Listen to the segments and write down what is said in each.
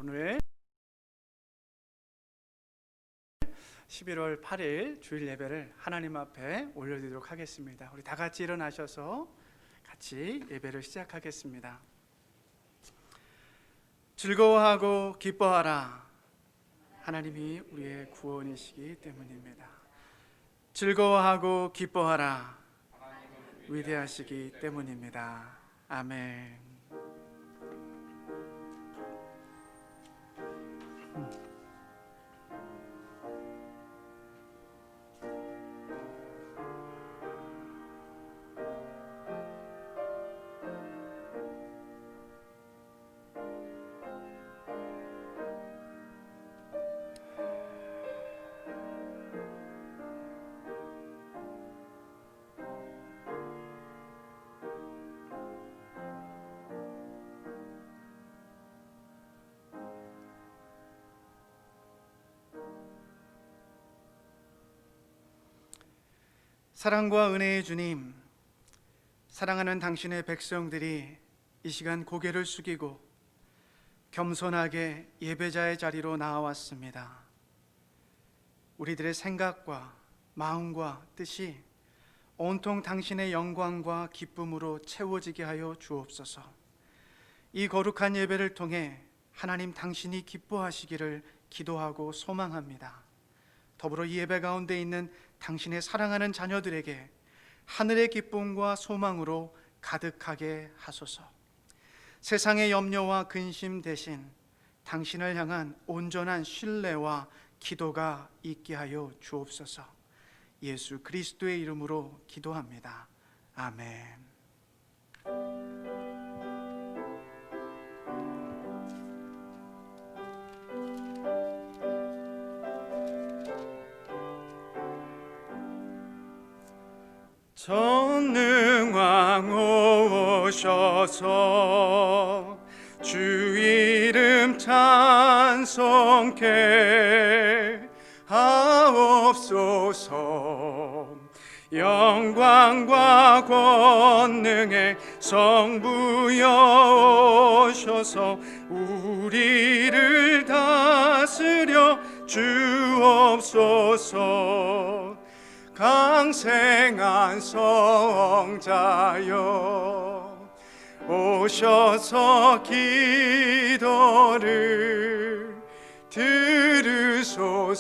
오늘 11월 8일 주일 예배를 하나님 앞에 올려드리도록 하겠습니다. 우리 다 같이 일어나셔서 같이 예배를 시작하겠습니다. 즐거워하고 기뻐하라. 하나님이 우리의 구원이시기 때문입니다. 즐거워하고 기뻐하라. 위대하시기 때문입니다. 아멘. 사랑과 은혜의 주님, 사랑하는 당신의 백성들이 이 시간 고개를 숙이고 겸손하게 예배자의 자리로 나아왔습니다. 우리들의 생각과 마음과 뜻이 온통 당신의 영광과 기쁨으로 채워지게 하여 주옵소서. 이 거룩한 예배를 통해 하나님 당신이 기뻐하시기를 기도하고 소망합니다. 더불어 이 예배 가운데 있는 당신의 사랑하는 자녀들에게 하늘의 기쁨과 소망으로 가득하게 하소서. 세상의 염려와 근심 대신 당신을 향한 온전한 신뢰와 기도가 있게 하여 주옵소서. 예수 그리스도의 이름으로 기도합니다. 아멘. 전능왕 오셔서 주 이름 찬송케 하옵소서. 영광과 권능의 성부여 오셔서 우리를 다스려 주옵소서. 강생한 성자여 오셔서 기도를 들으소서.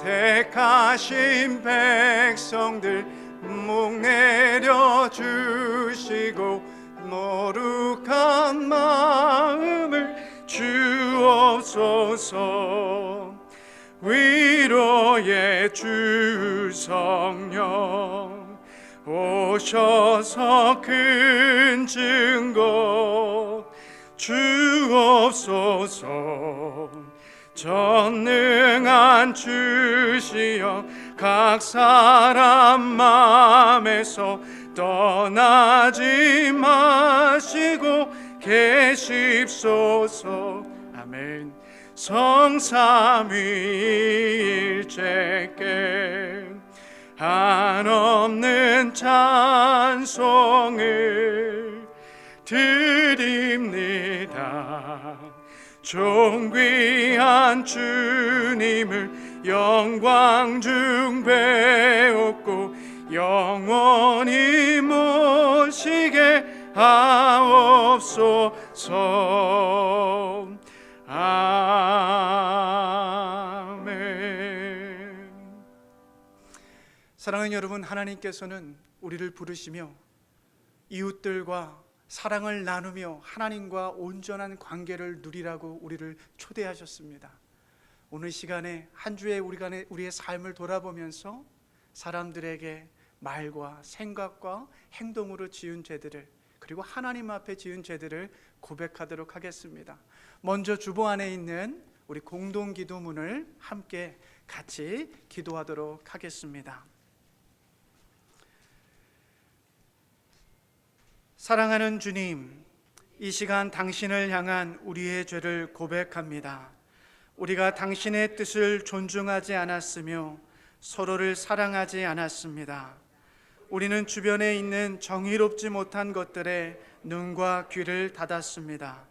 택하신 백성들 목 내려 주시고 노룩한 마음을 주옵소서. 위로의 주 성령 오셔서 큰 증거 주옵소서. 전능한 주시여 각 사람 마음에서 떠나지 마시고 계십소서. 아멘. 성삼위일체께 한없는 찬송을 드립니다. 존귀한 주님을 영광 중 배웠고 영원히 모시게 하옵소서. 아멘. 사랑하는 여러분, 하나님께서는 우리를 부르시며 이웃들과 사랑을 나누며 하나님과 온전한 관계를 누리라고 우리를 초대하셨습니다. 오늘 시간에 한 주에 우리의 삶을 돌아보면서 사람들에게 말과 생각과 행동으로 지은 죄들을, 그리고 하나님 앞에 지은 죄들을 고백하도록 하겠습니다. 먼저 주보 안에 있는 우리 공동 기도문을 함께 같이 기도하도록 하겠습니다. 사랑하는 주님, 이 시간 당신을 향한 우리의 죄를 고백합니다. 우리가 당신의 뜻을 존중하지 않았으며 서로를 사랑하지 않았습니다. 우리는 주변에 있는 정의롭지 못한 것들에 눈과 귀를 닫았습니다.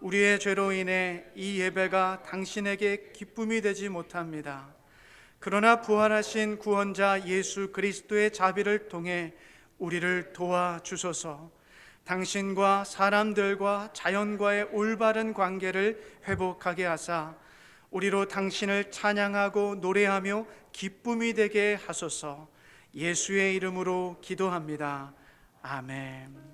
우리의 죄로 인해 이 예배가 당신에게 기쁨이 되지 못합니다. 그러나 부활하신 구원자 예수 그리스도의 자비를 통해 우리를 도와주소서. 당신과 사람들과 자연과의 올바른 관계를 회복하게 하사 우리로 당신을 찬양하고 노래하며 기쁨이 되게 하소서. 예수의 이름으로 기도합니다. 아멘.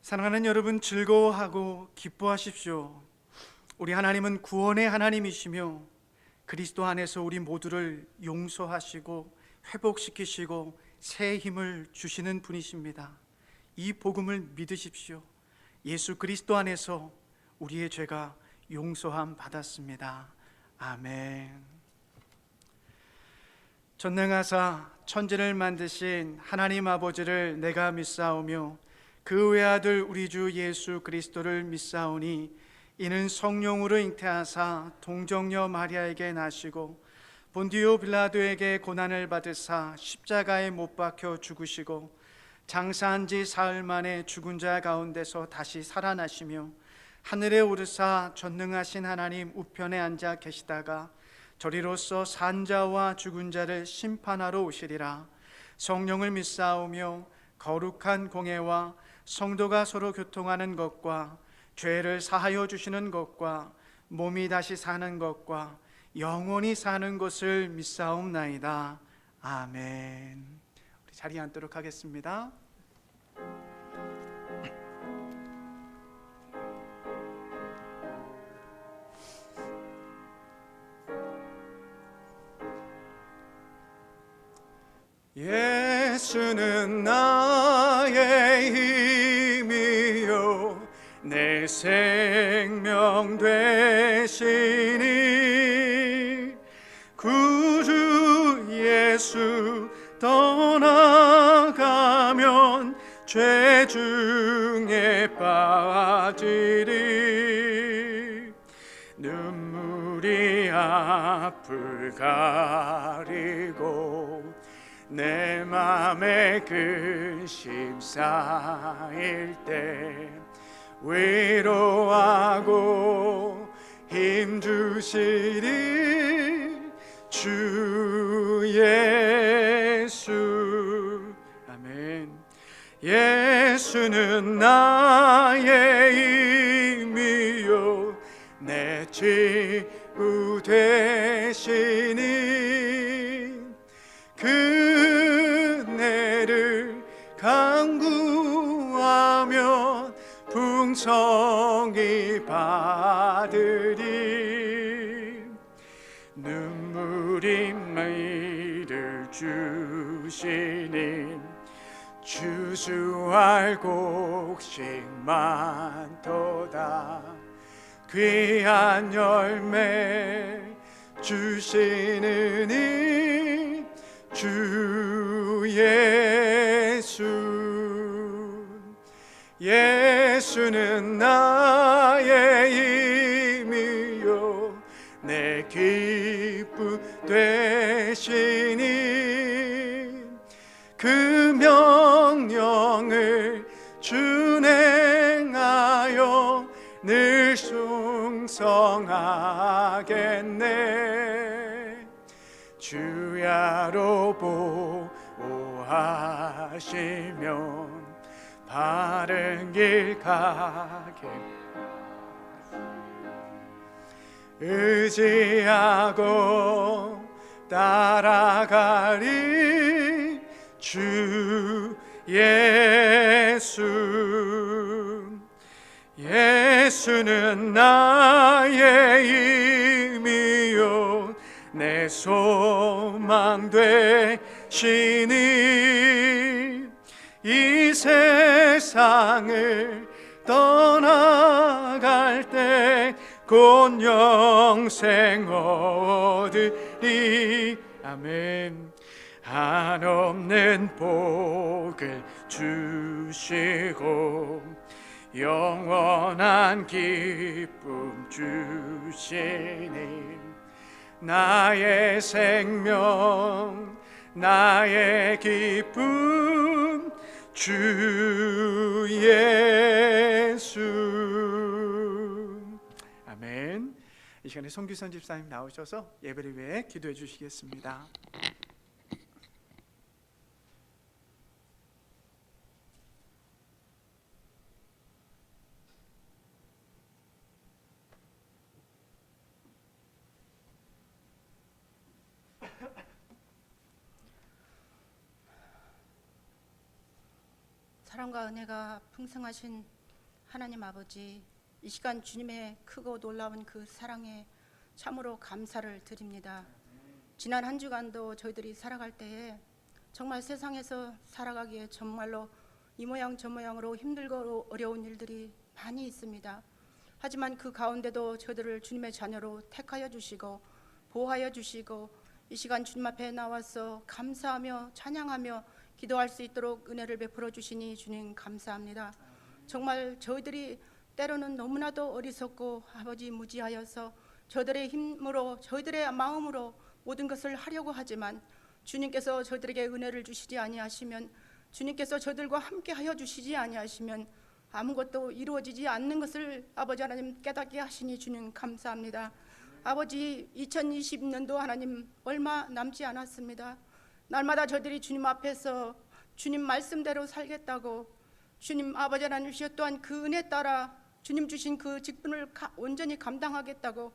사랑하는 여러분, 즐거워하고 기뻐하십시오. 우리 하나님은 구원의 하나님이시며 그리스도 안에서 우리 모두를 용서하시고 회복시키시고 새 힘을 주시는 분이십니다. 이 복음을 믿으십시오. 예수 그리스도 안에서 우리의 죄가 용서함 받았습니다. 아멘. 전능하사 천지를 만드신 하나님 아버지를 내가 믿사오며 그 외아들 우리 주 예수 그리스도를 믿사오니 이는 성령으로 잉태하사 동정녀 마리아에게 나시고 본디오 빌라도에게 고난을 받으사 십자가에 못 박혀 죽으시고 장사한 지 사흘 만에 죽은 자 가운데서 다시 살아나시며 하늘에 오르사 전능하신 하나님 우편에 앉아 계시다가 저리로서 산 자와 죽은 자를 심판하러 오시리라. 성령을 믿사오며 거룩한 공회와 성도가 서로 교통하는 것과 죄를 사하여 주시는 것과 몸이 다시 사는 것과 영원히 사는 것을 믿사옵나이다. 아멘. 우리 자리에 앉도록 하겠습니다. 예수는 나의 힘이요 내 생명 되시니 구주 예수 떠나가면 죄 중에 빠지리. 눈물이 앞을 가리고 내 맘에 근심 쌓일 때 위로하고 힘 주시리 주 예수. 아멘. 예수는 나의 힘이요 내 지구 되시니 그네를 간구하면 풍성히 받으리. 눈물이 매를 주시니 주수할 곡식 많도다. 귀한 열매 주시느니 주 예수. 예수는 나의 힘이요 내 기쁨 되시니 그 명령 준행하여 늘 충성하겠네. 주야로 보호하시면 바른 길 가게 의지하고 따라가리. 주 예수는 나의 힘이요 내 소망 되시니. 이 세상을 떠나갈 때 곧 영생 얻으리. 아멘. 한없는 복을 주시고 영원한 기쁨 주시니. 나의 생명 나의 기쁨 주 예수. 아멘. 이 시간에 송규선 집사님 나오셔서 예배를 위해 기도해 주시겠습니다. 사랑과 은혜가 풍성하신 하나님 아버지, 이 시간 주님의 크고 놀라운 그 사랑에 참으로 감사를 드립니다. 지난 한 주간도 저희들이 살아갈 때에 정말 세상에서 살아가기에 정말로 이 모양 저 모양으로 힘들고 어려운 일들이 많이 있습니다. 하지만 그 가운데도 저희들을 주님의 자녀로 택하여 주시고 보호하여 주시고 이 시간 주님 앞에 나와서 감사하며 찬양하며 기도할 수 있도록 은혜를 베풀어 주시니 주님 감사합니다. 정말 저희들이 때로는 너무나도 어리석고 아버지 무지하여서 저들의 힘으로 저희들의 마음으로 모든 것을 하려고 하지만 주님께서 저희들에게 은혜를 주시지 아니하시면, 주님께서 저들과 함께 하여 주시지 아니하시면 아무것도 이루어지지 않는 것을 아버지 하나님 깨닫게 하시니 주님 감사합니다. 아버지, 2020년도 하나님 얼마 남지 않았습니다. 날마다 저들이 주님 앞에서 주님 말씀대로 살겠다고, 주님 아버지 하나님 또한 그 은혜 따라 주님 주신 그 직분을 온전히 감당하겠다고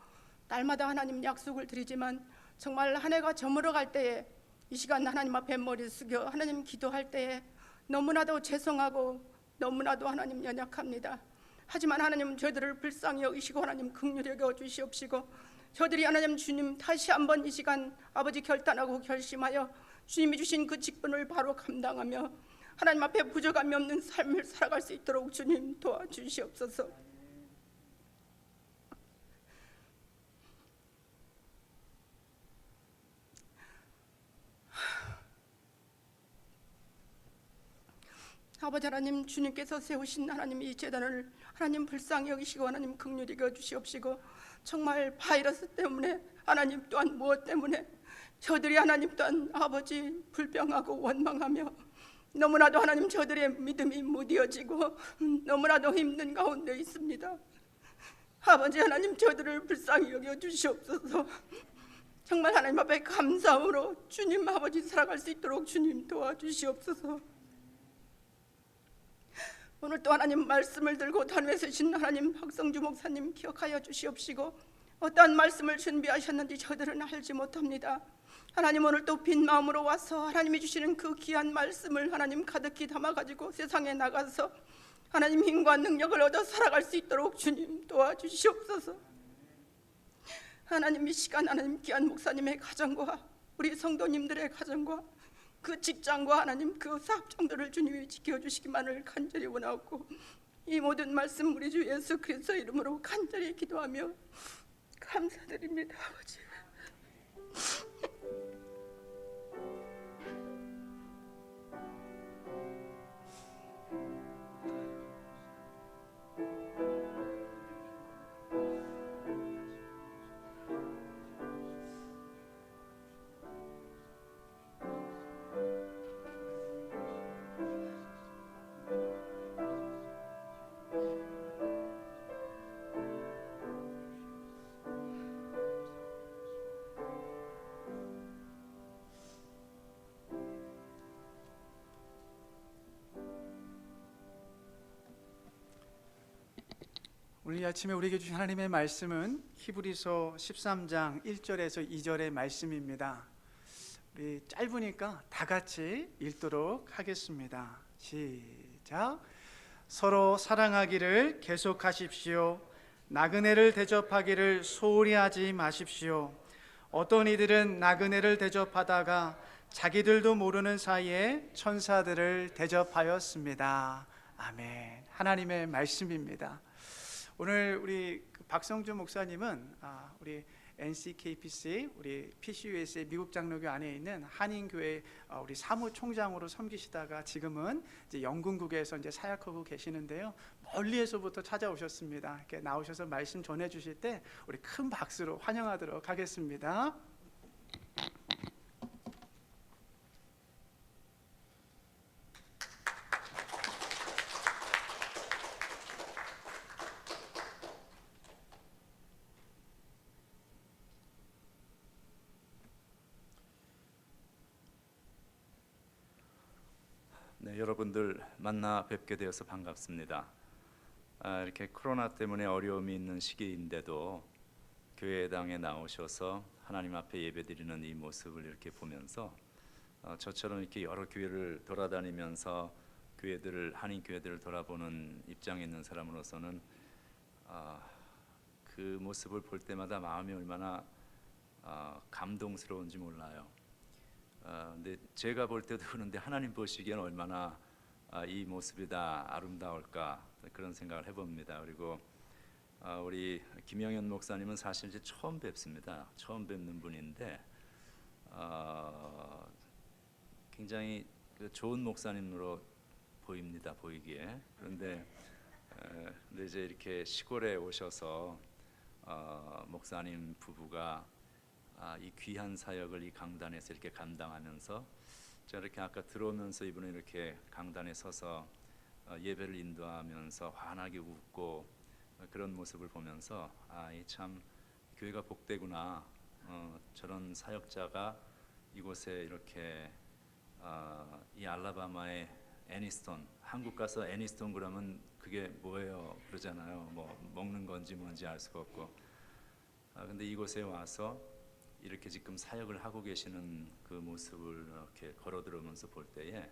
날마다 하나님 약속을 드리지만 정말 한 해가 저물어갈 때에 이 시간 하나님 앞에 머리 숙여 하나님 기도할 때에 너무나도 죄송하고 너무나도 하나님 연약합니다. 하지만 하나님 저희들을 불쌍히 여기시고 하나님 긍휼히 여겨 주시옵시고 저들이 하나님 주님 다시 한번 이 시간 아버지 결단하고 결심하여 주님이 주신 그 직분을 바로 감당하며 하나님 앞에 부족함이 없는 삶을 살아갈 수 있도록 주님 도와주시옵소서. 아버지 하나님, 주님께서 세우신 하나님 이 제단을 하나님 불쌍히 여기시고 하나님 긍휼히 여겨 주시옵시고 정말 바이러스 때문에 하나님 또한 무엇 때문에 저들이 하나님 또한 아버지 불평하고 원망하며 너무나도 하나님 저들의 믿음이 무뎌지고 너무나도 힘든 가운데 있습니다. 아버지 하나님 저들을 불쌍히 여겨 주시옵소서. 정말 하나님 앞에 감사함으로 주님 아버지 살아갈 수 있도록 주님 도와주시옵소서. 오늘 또 하나님 말씀을 들고 단회에 서신 하나님 박성주 목사님 기억하여 주시옵시고 어떠한 말씀을 준비하셨는지 저들은 알지 못합니다. 하나님 오늘 또 빈 마음으로 와서 하나님이 주시는 그 귀한 말씀을 하나님 가득히 담아가지고 세상에 나가서 하나님 힘과 능력을 얻어 살아갈 수 있도록 주님 도와주시옵소서. 하나님 이 시간 하나님 귀한 목사님의 가정과 우리 성도님들의 가정과 그 직장과 하나님 그 사업장들을 주님이 지켜주시기만을 간절히 원하고 이 모든 말씀 우리 주 예수 그리스도 이름으로 간절히 기도하며 감사드립니다. 아버지 오늘 이 아침에 우리에게 주신 하나님의 말씀은 히브리서 13장 1절에서 2절의 말씀입니다. 우리 짧으니까 다 같이 읽도록 하겠습니다. 시작. 서로 사랑하기를 계속하십시오. 나그네를 대접하기를 소홀히 하지 마십시오. 어떤 이들은 나그네를 대접하다가 자기들도 모르는 사이에 천사들을 대접하였습니다. 아멘. 하나님의 말씀입니다. 오늘 우리 박성준 목사님은 우리 NCKPC, 우리 PCUSA 미국 장로교 안에 있는 한인교회 우리 사무총장으로 섬기시다가 지금은 이제 영국국에서 이제 사역하고 계시는데요. 멀리에서부터 찾아오셨습니다. 이렇게 나오셔서 말씀 전해주실 때 우리 큰 박수로 환영하도록 하겠습니다. 네, 여러분들 만나 뵙게 되어서 반갑습니다. 이렇게 코로나 때문에 어려움이 있는 시기인데도 교회당에 나오셔서 하나님 앞에 예배드리는 이 모습을 이렇게 보면서 저처럼 이렇게 여러 교회를 돌아다니면서 한인 교회들을 돌아보는 입장에 있는 사람으로서는 그 모습을 볼 때마다 마음이 얼마나 감동스러운지 몰라요. 근데 제가 볼 때도 그런데 하나님 보시기엔 얼마나 이 모습이 다 아름다울까 그런 생각을 해봅니다. 그리고 우리 김영현 목사님은 사실 이제 처음 뵙습니다. 처음 뵙는 분인데 굉장히 좋은 목사님으로 보입니다. 보이기에. 그런데 이제 이렇게 시골에 오셔서 목사님 부부가 이 귀한 사역을 이 강단에서 이렇게 감당하면서 제가 이렇게 아까 들어오면서 이분이 이렇게 강단에 서서 예배를 인도하면서 환하게 웃고 그런 모습을 보면서 이 참 교회가 복되구나. 저런 사역자가 이곳에 이렇게 이 알라바마의 애니스톤, 한국 가서 애니스톤 그러면 그게 뭐예요 그러잖아요. 뭐 먹는 건지 뭔지 알 수가 없고 근데 이곳에 와서 이렇게 지금 사역을 하고 계시는 그 모습을 이렇게 걸어 들어오면서 볼 때에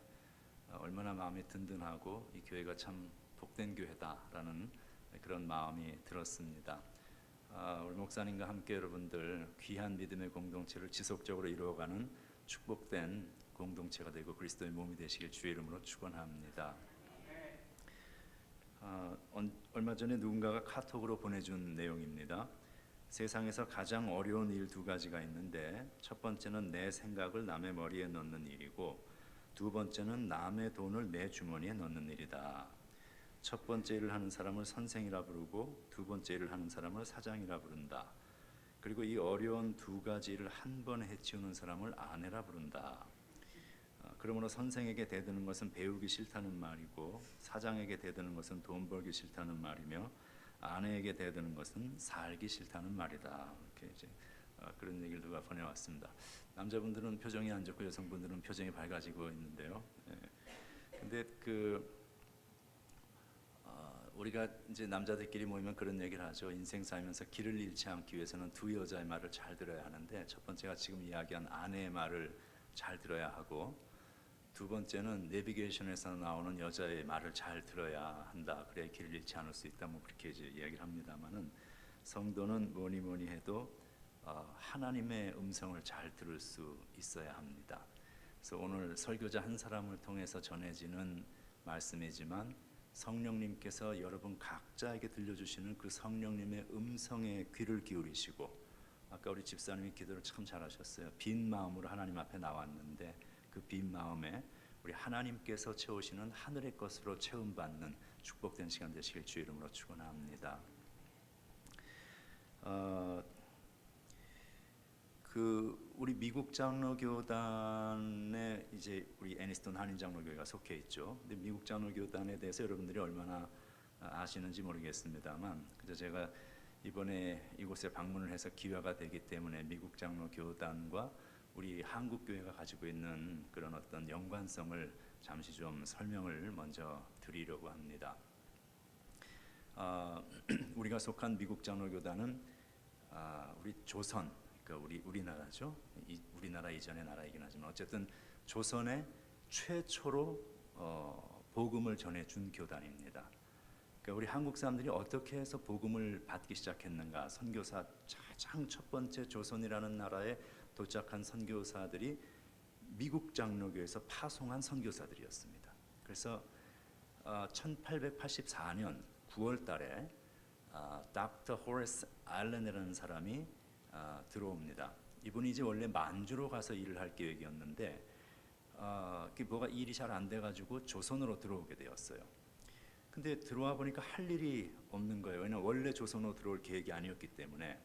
얼마나 마음이 든든하고 이 교회가 참 복된 교회다라는 그런 마음이 들었습니다. 우리 목사님과 함께 여러분들 귀한 믿음의 공동체를 지속적으로 이루어가는 축복된 공동체가 되고 그리스도의 몸이 되시길 주의 이름으로 축원합니다. 얼마 전에 누군가가 카톡으로 보내준 내용입니다. 세상에서 가장 어려운 일 두 가지가 있는데 첫 번째는 내 생각을 남의 머리에 넣는 일이고 두 번째는 남의 돈을 내 주머니에 넣는 일이다. 첫 번째 일을 하는 사람을 선생이라 부르고 두 번째 일을 하는 사람을 사장이라 부른다. 그리고 이 어려운 두 가지 일을 한 번에 해치우는 사람을 아내라 부른다. 그러므로 선생에게 대드는 것은 배우기 싫다는 말이고 사장에게 대드는 것은 돈 벌기 싫다는 말이며 아내에게 대드는 것은 살기 싫다는 말이다. 이렇게 이제 그런 얘기를 누가 보내왔습니다. 남자분들은 표정이 안 좋고 여성분들은 표정이 밝아지고 있는데요. 근데 우리가 이제 남자들끼리 모이면 그런 얘기를 하죠. 인생 살면서 길을 잃지 않기 위해서는 두 여자의 말을 잘 들어야 하는데 첫 번째가 지금 이야기한 아내의 말을 잘 들어야 하고 두 번째는 내비게이션에서 나오는 여자의 말을 잘 들어야 한다. 그래야 길을 잃지 않을 수 있다. 뭐 그렇게 이제 이야기를 합니다만은 성도는 뭐니 해도 하나님의 음성을 잘 들을 수 있어야 합니다. 그래서 오늘 설교자 한 사람을 통해서 전해지는 말씀이지만 성령님께서 여러분 각자에게 들려주시는 그 성령님의 음성에 귀를 기울이시고 아까 우리 집사님이 기도를 참 잘하셨어요. 빈 마음으로 하나님 앞에 나왔는데 그 빈 마음에 우리 하나님께서 채우시는 하늘의 것으로 채움받는 축복된 시간 되시길 주 이름으로 축원합니다. 우리 미국 장로교단에 이제 우리 애니스톤 한인 장로교회가 속해 있죠. 근데 미국 장로교단에 대해서 여러분들이 얼마나 아시는지 모르겠습니다만, 그저 제가 이번에 이곳에 방문을 해서 기회가 되기 때문에 미국 장로교단과 우리 한국 교회가 가지고 있는 그런 어떤 연관성을 잠시 좀 설명을 먼저 드리려고 합니다. 우리가 속한 미국 장로교단은 우리 조선, 그러니까 우리나라죠. 우리나라 이전의 나라이긴 하지만 어쨌든 조선의 최초로 복음을 전해준 교단입니다. 그러니까 우리 한국 사람들이 어떻게 해서 복음을 받기 시작했는가? 선교사 가장 첫 번째 조선이라는 나라에 도착한 선교사들이 미국 장로교에서 파송한 선교사들이었습니다. 그래서 1884년 9월 달에 닥터 호레스 알렌이라는 사람이 들어옵니다. 이분이 이제 원래 만주로 가서 일을 할 계획이었는데 뭐가 일이 잘 안 돼가지고 조선으로 들어오게 되었어요. 근데 들어와 보니까 할 일이 없는 거예요. 왜냐면 원래 조선으로 들어올 계획이 아니었기 때문에.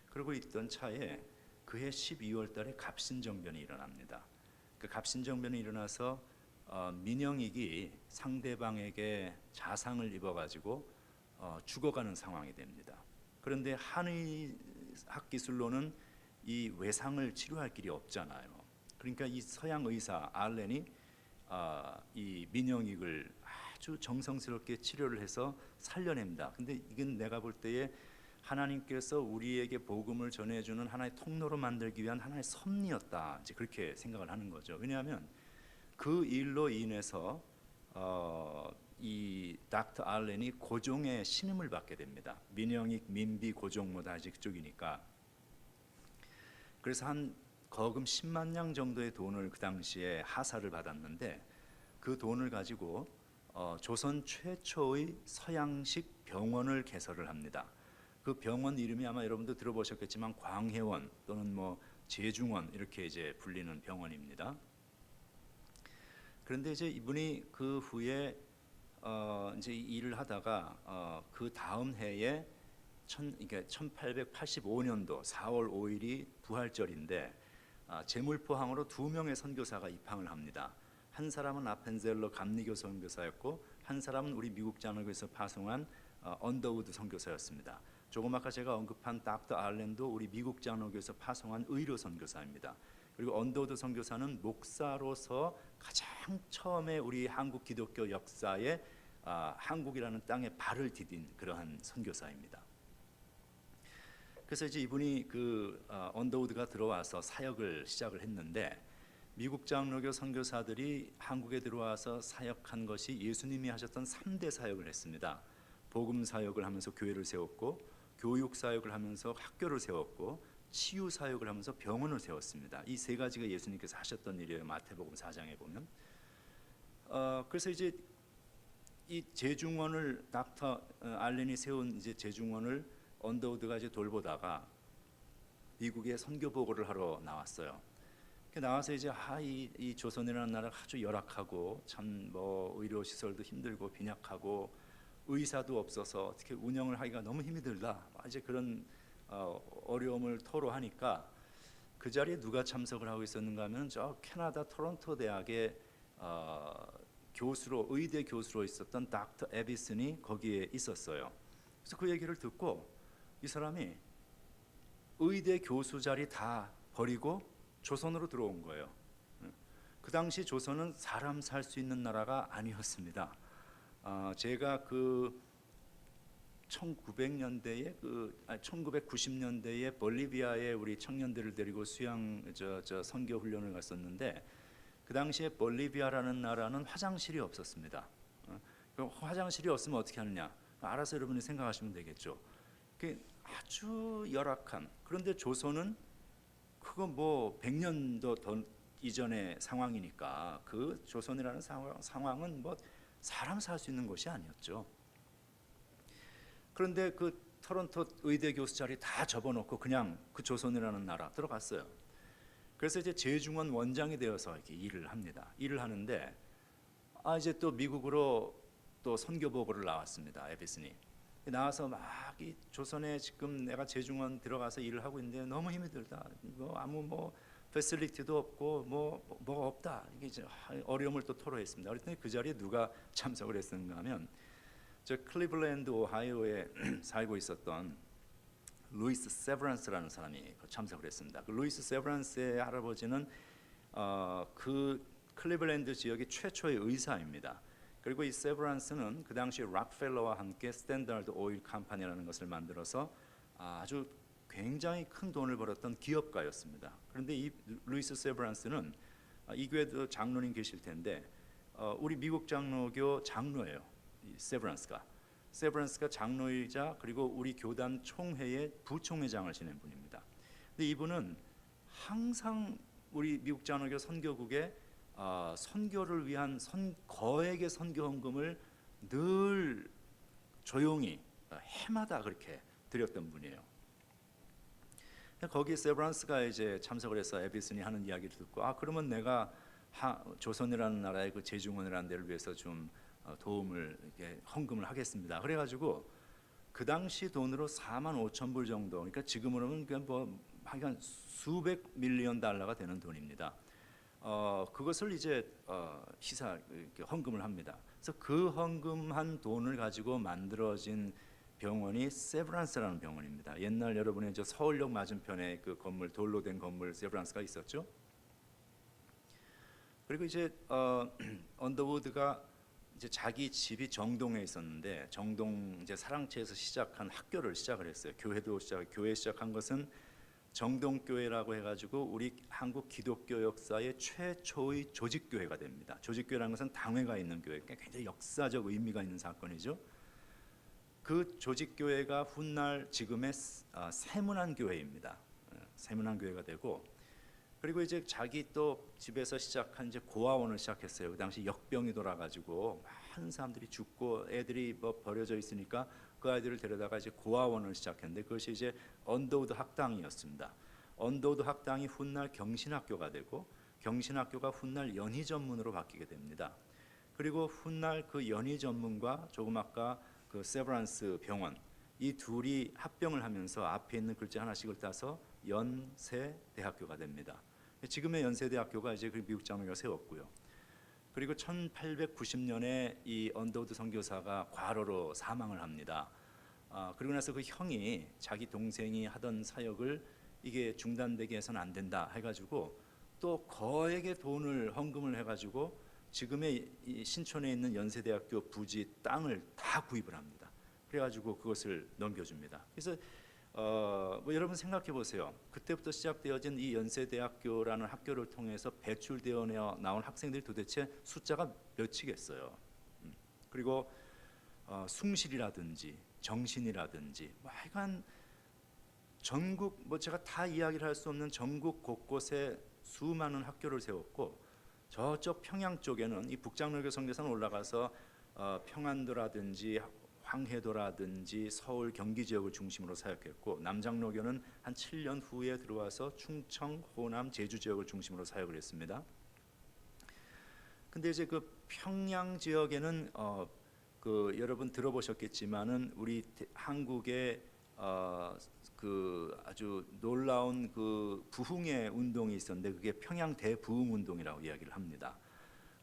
그러고 있던 차에 그해 12월 달에 갑신정변이 일어납니다. 그 갑신정변이 일어나서 민영익이 상대방에게 자상을 입어가지고 죽어가는 상황이 됩니다. 그런데 한의학 기술로는 이 외상을 치료할 길이 없잖아요. 그러니까 이 서양 의사 알렌이 이 민영익을 아주 정성스럽게 치료를 해서 살려냅니다. 근데 이건 내가 볼 때에 하나님께서 우리에게 복음을 전해주는 하나의 통로로 만들기 위한 하나의 섭리였다. 이제 그렇게 생각을 하는 거죠. 왜냐하면 그 일로 인해서 이 닥터 알렌이 고종의 신임을 받게 됩니다. 민영익, 민비, 고종 뭐 다 이제 그쪽이니까. 그래서 한 거금 10만 냥 정도의 돈을 그 당시에 하사를 받았는데 그 돈을 가지고 조선 최초의 서양식 병원을 개설을 합니다. 그 병원 이름이 아마 여러분도 들어보셨겠지만 광해원 또는 뭐 제중원 이렇게 이제 불리는 병원입니다. 그런데 이제 이분이 그 후에 이제 일을 하다가 그 다음 해에 1885년도 4월 5일이 부활절인데 제물포항으로 2명의 선교사가 입항을 합니다. 한 사람은 아펜젤러 감리교 선교사였고 한 사람은 우리 미국 장로교에서 파송한 언더우드 선교사였습니다. 조금 아까 제가 언급한 닥터 알렌도 우리 미국 장로교에서 파송한 의료 선교사입니다. 그리고 언더우드 선교사는 목사로서 가장 처음에 우리 한국 기독교 역사에 한국이라는 땅에 발을 디딘 그러한 선교사입니다. 그래서 이제 이분이 그 언더우드가 들어와서 사역을 시작을 했는데 미국 장로교 선교사들이 한국에 들어와서 사역한 것이 예수님이 하셨던 3대 사역을 했습니다. 복음 사역을 하면서 교회를 세웠고 교육 사역을 하면서 학교를 세웠고 치유 사역을 하면서 병원을 세웠습니다. 이 세 가지가 예수님께서 하셨던 일이에요. 마태복음 4장에 보면. 그래서 이제 이 제중원을 닥터 알렌이 세운 이제 제중원을 언더우드가 이제 돌보다가 미국에 선교 보고를 하러 나왔어요. 나와서 이제 이 조선이라는 나라가 아주 열악하고 참 뭐 의료 시설도 힘들고 빈약하고 의사도 없어서 어떻게 운영을 하기가 너무 힘이 들다. 이제 그런 어려움을 토로하니까 그 자리에 누가 참석을 하고 있었는가 하면 저 캐나다 토론토 대학의 교수로 의대 교수로 있었던 닥터 에비슨이 거기에 있었어요. 그래서 그 얘기를 듣고 이 사람이 의대 교수 자리 다 버리고 조선으로 들어온 거예요. 그 당시 조선은 사람 살 수 있는 나라가 아니었습니다. 제가 그 1900년대에 1990년대에 볼리비아에 우리 청년들을 데리고 수양 선교 훈련을 갔었는데 그 당시에 볼리비아라는 나라는 화장실이 없었습니다. 화장실이 없으면 어떻게 하느냐? 알아서 여러분이 생각하시면 되겠죠. 아주 열악한. 그런데 조선은 그거 뭐 100년도 더 이전의 상황이니까 그 조선이라는 상황은 뭐 사람 살 수 있는 곳이 아니었죠. 그런데 그 토론토 의대 교수 자리 다 접어놓고 그냥 그 조선이라는 나라 들어갔어요. 그래서 이제 제중원 원장이 되어서 이렇게 일을 합니다. 일을 하는데 이제 또 미국으로 또 선교 보고를 나왔습니다. 에비슨이 나와서 막 이 조선에 지금 내가 제중원 들어가서 일을 하고 있는데 너무 힘이 들다. 아무 패실리티도 없고 뭐가 없다. 이게 이제 어려움을 또 토로했습니다. 그랬더니 그 자리에 누가 참석을 했는가 하면 저 클리블랜드 오하이오에 살고 있었던 루이스 세브란스라는 사람이 참석을 했습니다. 그 루이스 세브란스의 할아버지는 그 클리블랜드 지역의 최초의 의사입니다. 그리고 이 세브란스는 그 당시 락펠러와 함께 스탠다드 오일 컴퍼니라는 것을 만들어서 아주 굉장히 큰 돈을 벌었던 기업가였습니다. 그런데 이 루이스 세브란스는 이 교회도 장로님 계실 텐데 우리 미국 장로교 장로예요. 이 세브란스가 장로이자 그리고 우리 교단 총회의 부총회장을 지낸 분입니다. 근데 이분은 항상 우리 미국 장로교 선교국에 선교를 위한 거액의 선교 헌금을 늘 조용히 해마다 그렇게 드렸던 분이에요. 거기 세브란스가 이제 참석을 해서 에비슨이 하는 이야기를 듣고 그러면 내가 조선이라는 나라의 그 제중원이라는 데를 위해서 좀 도움을 이렇게 헌금을 하겠습니다. 그래가지고 그 당시 돈으로 4만 5천 불 정도, 그러니까 지금으로는 뭐 한 수백 밀리언 달러가 되는 돈입니다. 그것을 이제 헌금을 합니다. 그래서 그 헌금한 돈을 가지고 만들어진 병원이 세브란스라는 병원입니다. 옛날 여러분의 저 서울역 맞은편에 그 건물 돌로 된 건물 세브란스가 있었죠. 그리고 이제 언더우드가 이제 자기 집이 정동에 있었는데 정동 이제 사랑채에서 시작한 학교를 시작을 했어요. 교회 시작한 것은 정동교회라고 해가지고 우리 한국 기독교 역사의 최초의 조직교회가 됩니다. 조직교회라는 것은 당회가 있는 교회, 굉장히 역사적 의미가 있는 사건이죠. 그 조직교회가 훗날 지금의 세문안교회입니다. 세문안교회가 되고, 그리고 이제 자기 또 집에서 시작한 이제 고아원을 시작했어요. 그 당시 역병이 돌아가지고 많은 사람들이 죽고 애들이 뭐 버려져 있으니까 그 아이들을 데려다가 이제 고아원을 시작했는데 그것이 이제 언더우드 학당이었습니다. 언더우드 학당이 훗날 경신학교가 되고 경신학교가 훗날 연희전문으로 바뀌게 됩니다. 그리고 훗날 그 연희전문과 조금 아까 그 세브란스 병원 이 둘이 합병을 하면서 앞에 있는 글자 하나씩을 따서 연세대학교가 됩니다. 지금의 연세대학교가 이제 그 미국 장로교가 세웠고요. 그리고 1890년에 이 언더우드 선교사가 과로로 사망을 합니다. 그리고 나서 그 형이 자기 동생이 하던 사역을 이게 중단되게 해서는 안 된다 해가지고 또 거액의 돈을 헌금을 해가지고 지금의 이 신촌에 있는 연세대학교 부지 땅을 다 구입을 합니다. 그래가지고 그것을 넘겨줍니다. 그래서 뭐 여러분 생각해 보세요. 그때부터 시작되어진 이 연세대학교라는 학교를 통해서 배출되어 나온 학생들이 도대체 숫자가 몇이겠어요. 그리고 숭실이라든지 정신이라든지 뭐 하여간 전국 뭐 제가 다 이야기를 할 수 없는 전국 곳곳에 수많은 학교를 세웠고 저쪽 평양 쪽에는 이 북장로교 선교사는 올라가서 평안도라든지 황해도라든지 서울 경기 지역을 중심으로 사역했고 남장로교는 한 7년 후에 들어와서 충청, 호남, 제주 지역을 중심으로 사역을 했습니다. 근데 이제 그 평양 지역에는 그 여러분 들어보셨겠지만은 우리 한국의 그 아주 놀라운 그 부흥의 운동이 있었는데 그게 평양 대부흥 운동이라고 이야기를 합니다.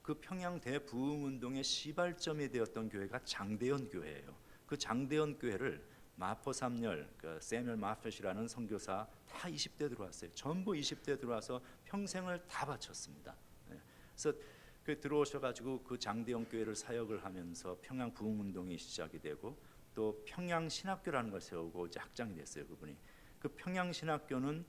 그 평양 대부흥 운동의 시발점이 되었던 교회가 장대현 교회예요. 그 장대현 교회를 마포 3열 그 세뮤얼 마펫이라는 선교사 다 20대 들어왔어요. 전부 20대 들어와서 평생을 다 바쳤습니다. 그래서 그 들어오셔가지고 그 장대현 교회를 사역을 하면서 평양 부흥 운동이 시작이 되고 또 평양 신학교라는 걸 세우고 이제 학장이 됐어요. 그분이 그 평양 신학교는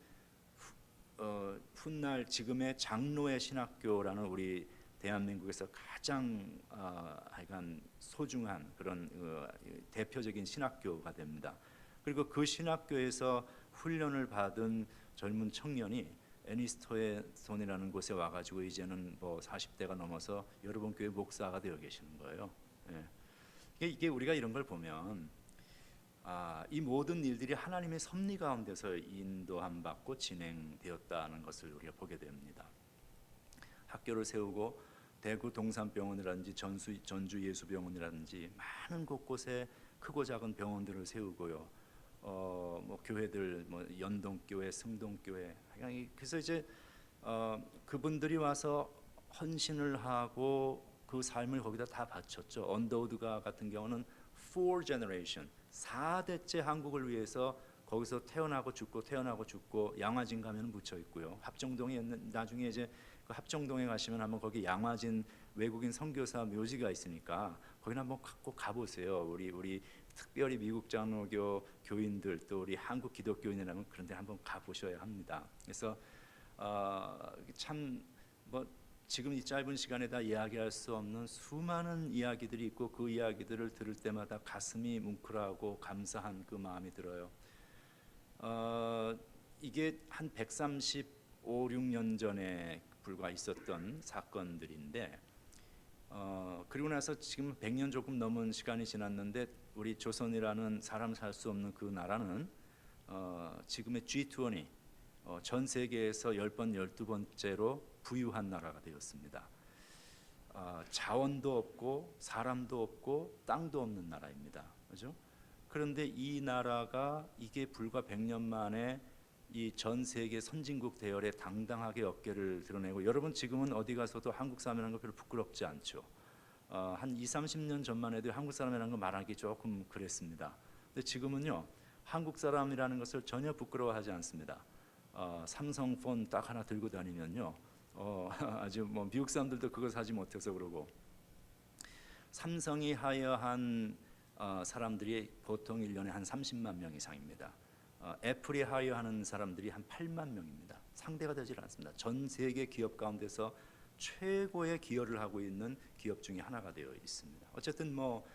훗날 지금의 장로의 신학교라는 우리 대한민국에서 가장 하여간 소중한 그런 대표적인 신학교가 됩니다. 그리고 그 신학교에서 훈련을 받은 젊은 청년이 애니스토에손이라는 곳에 와가지고 이제는 뭐 40대가 넘어서 여러분 교회 목사가 되어 계시는 거예요. 이게 우리가 이런 걸 보면 이 모든 일들이 하나님의 섭리 가운데서 인도함 받고 진행되었다는 것을 우리가 보게 됩니다. 학교를 세우고 대구 동산병원이라든지 전주 예수병원이라든지 많은 곳곳에 크고 작은 병원들을 세우고요. 뭐 교회들 뭐 연동교회, 승동교회. 그래서 이제 그분들이 와서 헌신을 하고 그 삶을 거기다 다 바쳤죠. 언더우드가 같은 경우는 4 generation, 4대째 한국을 위해서 거기서 태어나고 죽고 양화진 가면 묻혀 있고요. 합정동에 나중에 이제 그 합정동에 가시면 한번 거기 양화진 외국인 선교사 묘지가 있으니까 거기는 한번 꼭 가보세요. 우리 특별히 미국 장로교 교인들 또 우리 한국 기독교인이라면 그런 데 한번 가보셔야 합니다. 그래서 참 뭐 지금 이 짧은 시간에 다 이야기할 수 없는 수많은 이야기들이 있고 그 이야기들을 들을 때마다 가슴이 뭉클하고 감사한 그 마음이 들어요. 이게 한 135, 6년 전에 불과 있었던 사건들인데 그리고 나서 지금 100년 조금 넘은 시간이 지났는데 우리 조선이라는 사람 살 수 없는 그 나라는 지금의 G20 전 세계에서 10번, 12번째로 부유한 나라가 되었습니다. 자원도 없고 사람도 없고 땅도 없는 나라입니다. 그죠? 그런데 이 나라가 이게 불과 100년 만에 이 전 세계 선진국 대열에 당당하게 어깨를 드러내고 여러분 지금은 어디 가서도 한국 사람이라는 거 별로 부끄럽지 않죠. 한 2, 30년 전만 해도 한국 사람이라는 거 말하기 조금 그랬습니다. 근데 지금은요. 한국 사람이라는 것을 전혀 부끄러워하지 않습니다. 삼성폰 딱 하나 들고 다니면요. 아주 뭐 미국 사람들도 그거 사지 못해서 그러고 삼성이 하여한 사람들이 보통 1년에 한 30만 명 이상입니다. 애플이 하여하는 사람들이 한 8만 명입니다. 상대가 되질 않습니다. 전 세계 기업 가운데서 최고의 기여를 하고 있는 기업 중에 하나가 되어 있습니다. 어쨌든 뭐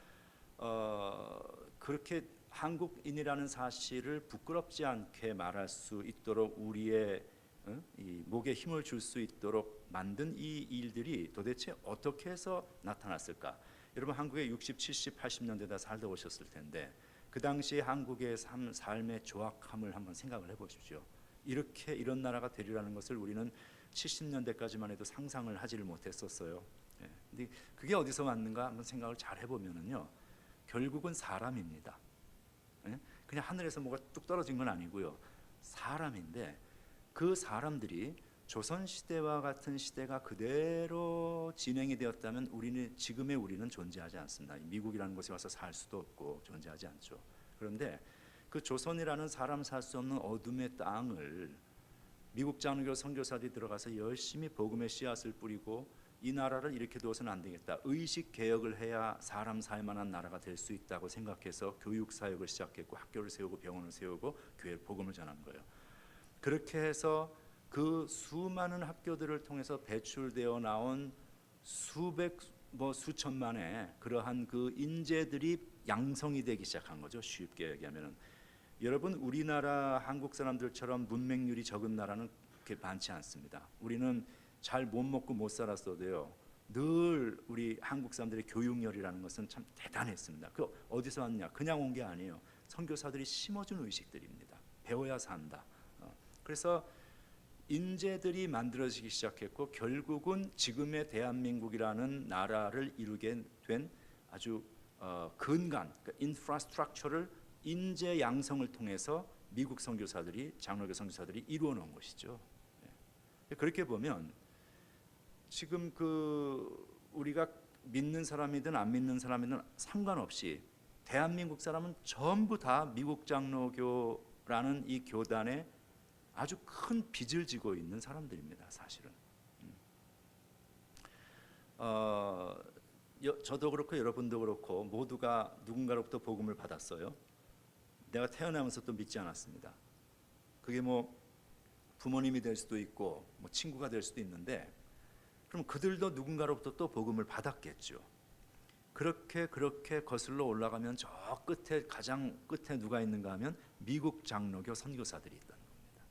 그렇게 한국인이라는 사실을 부끄럽지 않게 말할 수 있도록 우리의 이 목에 힘을 줄 수 있도록 만든 이 일들이 도대체 어떻게 해서 나타났을까? 여러분 한국에 60, 70, 80년대다 살다 오셨을 텐데 그 당시에 한국의 삶의 조악함을 한번 생각을 해보십시오. 이런 나라가 되리라는 것을 우리는 70년대까지만 해도 상상을 하지를 못했었어요. 근데 그게 어디서 왔는가 한번 생각을 잘 해보면은요, 결국은 사람입니다. 그냥 하늘에서 뭐가 뚝 떨어진 건 아니고요, 사람인데 그 사람들이 조선 시대와 같은 시대가 그대로 진행이 되었다면 지금의 우리는 존재하지 않습니다. 미국이라는 곳에 와서 살 수도 없고 존재하지 않죠. 그런데 그 조선이라는 사람 살 수 없는 어둠의 땅을 미국 장로교 선교사들이 들어가서 열심히 복음의 씨앗을 뿌리고 이 나라를 이렇게 두어서는 안 되겠다. 의식 개혁을 해야 사람 살 만한 나라가 될 수 있다고 생각해서 교육 사역을 시작했고 학교를 세우고 병원을 세우고 교회 복음을 전한 거예요. 그렇게 해서 그 수많은 학교들을 통해서 배출되어 나온 수천만의 그러한 그 인재들이 양성이 되기 시작한 거죠. 쉽게 얘기하면은 여러분 우리나라 한국 사람들처럼 문맹률이 적은 나라는 그렇게 많지 않습니다. 우리는 잘 못 먹고 못 살았어도요, 늘 우리 한국 사람들의 교육열이라는 것은 참 대단했습니다. 그 어디서 왔냐? 그냥 온 게 아니에요. 선교사들이 심어준 의식들입니다. 배워야 산다. 그래서 인재들이 만들어지기 시작했고 결국은 지금의 대한민국이라는 나라를 이루게 된 아주 근간, 그러니까 인프라스트럭처를 인재 양성을 통해서 미국 선교사들이, 장로교 선교사들이 이루어 놓은 것이죠. 그렇게 보면 지금 우리가 믿는 사람이든 안 믿는 사람이든 상관없이 대한민국 사람은 전부 다 미국 장로교라는 이 교단에 아주 큰 빚을 지고 있는 사람들입니다. 사실은. 저도 그렇고 여러분도 그렇고 모두가 누군가로부터 복음을 받았어요. 내가 태어나면서 또 믿지 않았습니다. 그게 뭐 부모님이 될 수도 있고 뭐 친구가 될 수도 있는데 그럼 그들도 누군가로부터 또 복음을 받았겠죠. 그렇게 거슬러 올라가면 저 끝에, 가장 끝에 누가 있는가 하면 미국 장로교 선교사들이 있다는 겁니다.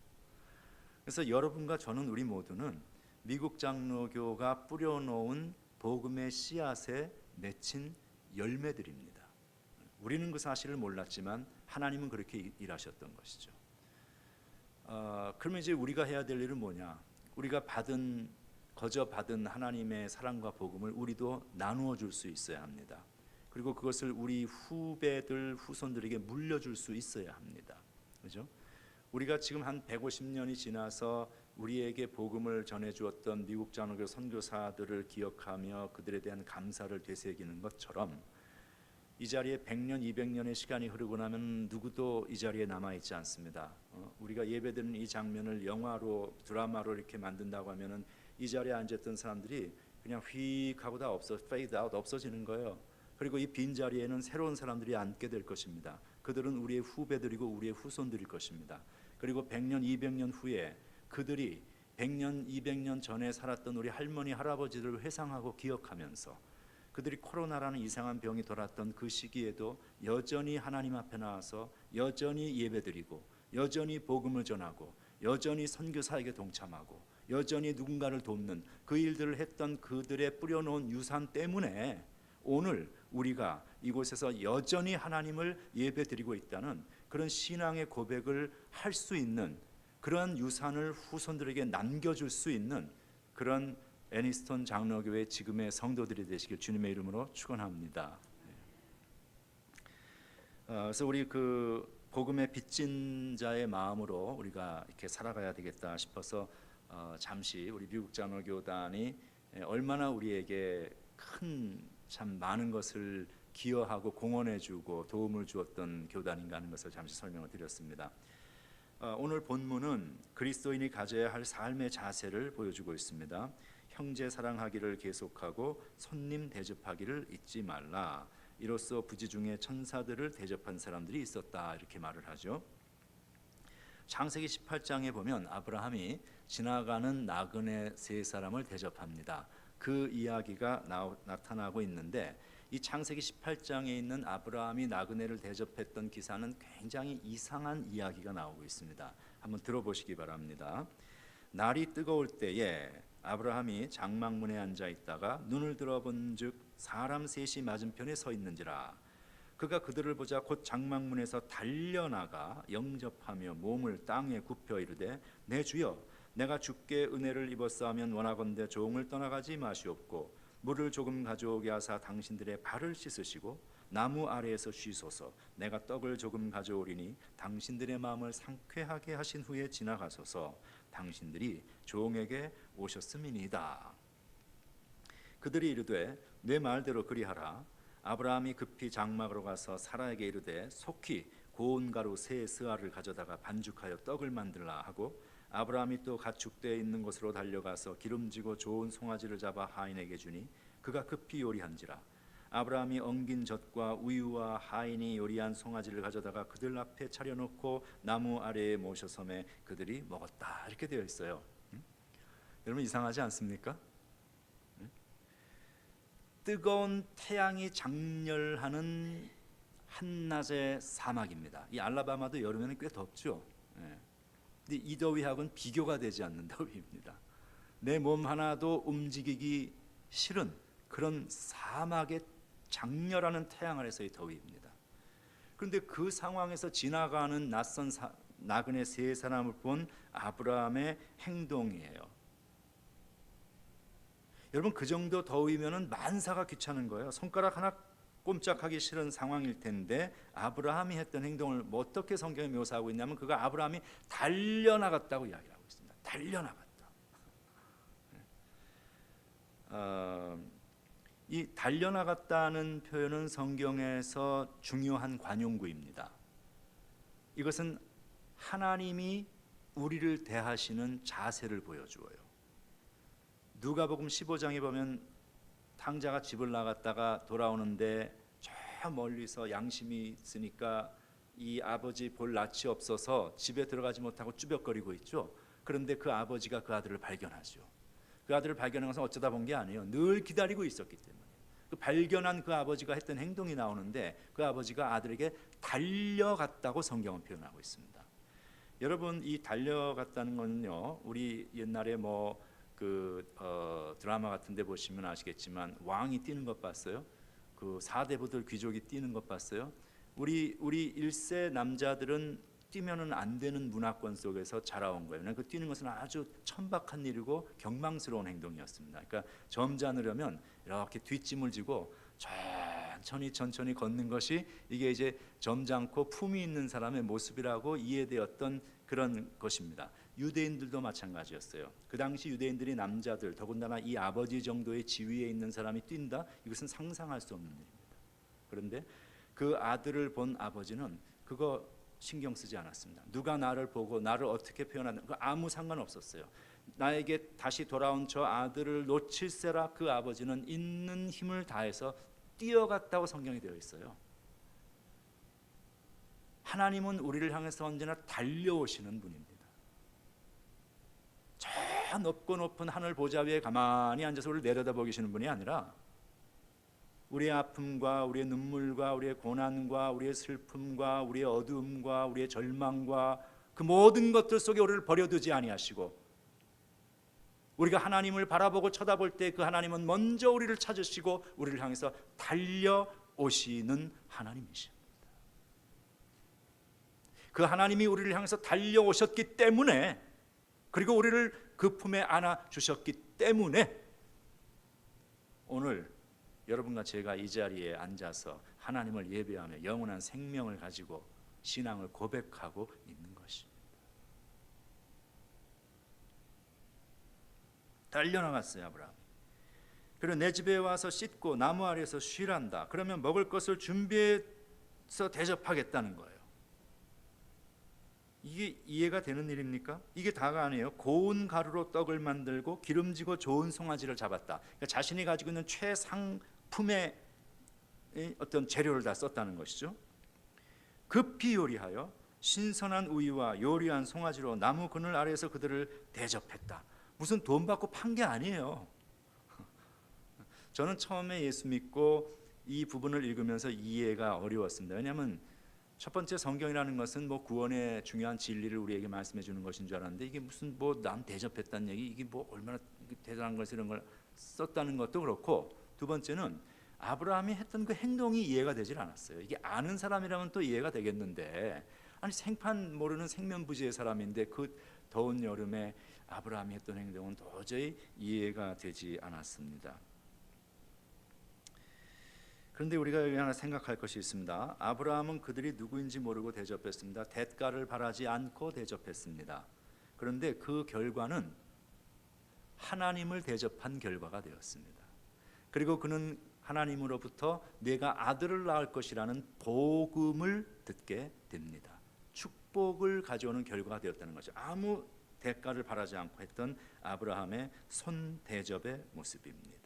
그래서 여러분과 저는, 우리 모두는 미국 장로교가 뿌려놓은 복음의 씨앗에 맺힌 열매들입니다. 우리는 그 사실을 몰랐지만 하나님은 그렇게 일하셨던 것이죠. 그러면 이제 우리가 해야 될 일은 뭐냐? 우리가 거저 받은 하나님의 사랑과 복음을 우리도 나누어 줄 수 있어야 합니다. 그리고 그것을 우리 후손들에게 물려줄 수 있어야 합니다. 그죠? 우리가 지금 한 150년이 지나서 우리에게 복음을 전해주었던 미국 장로교 선교사들을 기억하며 그들에 대한 감사를 되새기는 것처럼 이 자리에 100년, 200년의 시간이 흐르고 나면 누구도 이 자리에 남아있지 않습니다. 우리가 예배드리는 이 장면을 영화로, 드라마로 이렇게 만든다고 하면은 이 자리에 앉았던 사람들이 그냥 휙 하고 다 fade out 없어지는 거예요. 그리고 이 빈자리에는 새로운 사람들이 앉게 될 것입니다. 그들은 우리의 후배들이고 우리의 후손들일 것입니다. 그리고 100년, 200년 후에 그들이 100년, 200년 전에 살았던 우리 할머니, 할아버지들을 회상하고 기억하면서 그들이 코로나라는 이상한 병이 돌았던 그 시기에도 여전히 하나님 앞에 나와서 여전히 예배드리고 여전히 복음을 전하고 여전히 선교사에게 동참하고 여전히 누군가를 돕는 그 일들을 했던 그들의 뿌려놓은 유산 때문에 오늘 우리가 이곳에서 여전히 하나님을 예배드리고 있다는 그런 신앙의 고백을 할 수 있는 그런 유산을 후손들에게 남겨줄 수 있는 그런 애니스톤 장로교회 지금의 성도들이 되시길 주님의 이름으로 축원합니다. 그래서 우리 그 복음의 빚진 자의 마음으로 우리가 이렇게 살아가야 되겠다 싶어서 잠시 우리 미국 장로교단이 얼마나 우리에게 큰 참 많은 것을 기여하고 공헌해주고 도움을 주었던 교단인가 하는 것을 잠시 설명을 드렸습니다. 오늘 본문은 그리스도인이 가져야 할 삶의 자세를 보여주고 있습니다. 형제 사랑하기를 계속하고 손님 대접하기를 잊지 말라. 이로써 부지 중에 천사들을 대접한 사람들이 있었다. 이렇게 말을 하죠. 창세기 18장에 보면 아브라함이 지나가는 나그네 세 사람을 대접합니다. 그 이야기가 나타나고 있는데 이 창세기 18장에 있는 아브라함이 나그네를 대접했던 기사는 굉장히 이상한 이야기가 나오고 있습니다. 한번 들어보시기 바랍니다. 날이 뜨거울 때에 아브라함이 장막문에 앉아 있다가 눈을 들어본즉 사람 셋이 맞은편에 서 있는지라. 그가 그들을 보자 곧 장막문에서 달려나가 영접하며 몸을 땅에 굽혀 이르되 내 주여 내가 주께 은혜를 입었사하면 원하건대 종을 떠나가지 마시옵고 물을 조금 가져오게 하사 당신들의 발을 씻으시고 나무 아래에서 쉬소서. 내가 떡을 조금 가져오리니 당신들의 마음을 상쾌하게 하신 후에 지나가소서. 당신들이 종에게 오셨음이니이다. 그들이 이르되 내 말대로 그리하라. 아브라함이 급히 장막으로 가서 사라에게 이르되 속히 고운 가루 세 스아를 가져다가 반죽하여 떡을 만들라 하고 아브라함이 또 가축대에 있는 곳으로 달려가서 기름지고 좋은 송아지를 잡아 하인에게 주니 그가 급히 요리한지라. 아브라함이 엉긴 젖과 우유와 하인이 요리한 송아지를 가져다가 그들 앞에 차려놓고 나무 아래에 모셔섬에 그들이 먹었다. 이렇게 되어 있어요. 여러분 이상하지 않습니까? 뜨거운 태양이 장렬하는 한낮의 사막입니다. 이 알라바마도 여름에는 꽤 덥죠. 근데 이 더위하고는 비교가 되지 않는 더위입니다. 내 몸 하나도 움직이기 싫은 그런 사막의 장렬하는 태양 아래서의 더위입니다. 그런데 그 상황에서 지나가는 낯선 나그네 세 사람을 본 아브라함의 행동이에요. 여러분 그 정도 더위면은 만사가 귀찮은 거예요. 손가락 하나 꼼짝하기 싫은 상황일 텐데 아브라함이 했던 행동을 어떻게 성경에 묘사하고 있냐면 그가 아브라함이 달려나갔다고 이야기하고 있습니다. 달려나갔다. 이 달려나갔다는 표현은 성경에서 중요한 관용구입니다. 이것은 하나님이 우리를 대하시는 자세를 보여주어요. 누가복음 15장에 보면 탕자가 집을 나갔다가 돌아오는데 저 멀리서 양심이 있으니까 이 아버지 볼 낯이 없어서 집에 들어가지 못하고 쭈뼛거리고 있죠. 그런데 그 아버지가 그 아들을 발견하죠. 그 아들을 발견한 것은 어쩌다 본 게 아니에요. 늘 기다리고 있었기 때문에. 그 발견한 그 아버지가 했던 행동이 나오는데 그 아버지가 아들에게 달려갔다고 성경은 표현하고 있습니다. 여러분 이 달려갔다는 거는요. 우리 옛날에 드라마 같은데 보시면 아시겠지만 왕이 뛰는 것 봤어요? 그 사대부들 귀족이 뛰는 것 봤어요? 우리 1세 남자들은 뛰면은 안 되는 문화권 속에서 자라온 거예요. 그 뛰는 것은 아주 천박한 일이고 경망스러운 행동이었습니다. 그러니까 점잖으려면 이렇게 뒷짐을 지고 천천히 걷는 것이 이게 이제 점잖고 품위 있는 사람의 모습이라고 이해되었던 그런 것입니다. 유대인들도 마찬가지였어요. 그 당시 유대인들이 남자들 더군다나 이 아버지 정도의 지위에 있는 사람이 뛴다? 이것은 상상할 수 없는 일입니다. 그런데 그 아들을 본 아버지는 그거 신경 쓰지 않았습니다. 누가 나를 보고 나를 어떻게 표현하는 거 아무 상관없었어요. 나에게 다시 돌아온 저 아들을 놓칠세라 그 아버지는 있는 힘을 다해서 뛰어갔다고 성경이 되어 있어요. 하나님은 우리를 향해서 언제나 달려오시는 분입니다. 저 높고 높은 하늘 보좌 위에 가만히 앉아서 우리를 내려다보고 계시는 분이 아니라 우리의 아픔과 우리의 눈물과 우리의 고난과 우리의 슬픔과 우리의 어두움과 우리의 절망과 그 모든 것들 속에 우리를 버려두지 아니하시고 우리가 하나님을 바라보고 쳐다볼 때 그 하나님은 먼저 우리를 찾으시고 우리를 향해서 달려오시는 하나님이십니다. 그 하나님이 우리를 향해서 달려오셨기 때문에, 그리고 우리를 그 품에 안아 주셨기 때문에 오늘 여러분과 제가 이 자리에 앉아서 하나님을 예배하며 영원한 생명을 가지고 신앙을 고백하고 있는 것입니다. 달려나갔어요, 아브라함이. 그리고 내 집에 와서 씻고 나무 아래에서 쉬란다. 그러면 먹을 것을 준비해서 대접하겠다는 거예요. 이게 이해가 되는 일입니까? 이게 다가 아니에요. 고운 가루로 떡을 만들고 기름지고 좋은 송아지를 잡았다. 그러니까 자신이 가지고 있는 최상품의 어떤 재료를 다 썼다는 것이죠. 급히 요리하여 신선한 우유와 요리한 송아지로 나무 그늘 아래에서 그들을 대접했다. 무슨 돈 받고 판 게 아니에요. 저는 처음에 예수 믿고 이 부분을 읽으면서 이해가 어려웠습니다. 왜냐하면 첫 번째, 성경이라는 것은 뭐 구원의 중요한 진리를 우리에게 말씀해 주는 것인 줄 알았는데 이게 무슨 뭐 남 대접했다는 얘기, 이게 뭐 얼마나 대단한 것을 이런 걸 썼다는 것도 그렇고, 두 번째는 아브라함이 했던 그 행동이 이해가 되질 않았어요. 이게 아는 사람이라면 또 이해가 되겠는데, 아니 생판 모르는 생면부지의 사람인데 그 더운 여름에 아브라함이 했던 행동은 도저히 이해가 되지 않았습니다. 그런데 우리가 여기 하나 생각할 것이 있습니다. 아브라함은 그들이 누구인지 모르고 대접했습니다. 대가를 바라지 않고 대접했습니다. 그런데 그 결과는 하나님을 대접한 결과가 되었습니다. 그리고 그는 하나님으로부터 내가 아들을 낳을 것이라는 복음을 듣게 됩니다. 축복을 가져오는 결과가 되었다는 거죠. 아무 대가를 바라지 않고 했던 아브라함의 손대접의 모습입니다.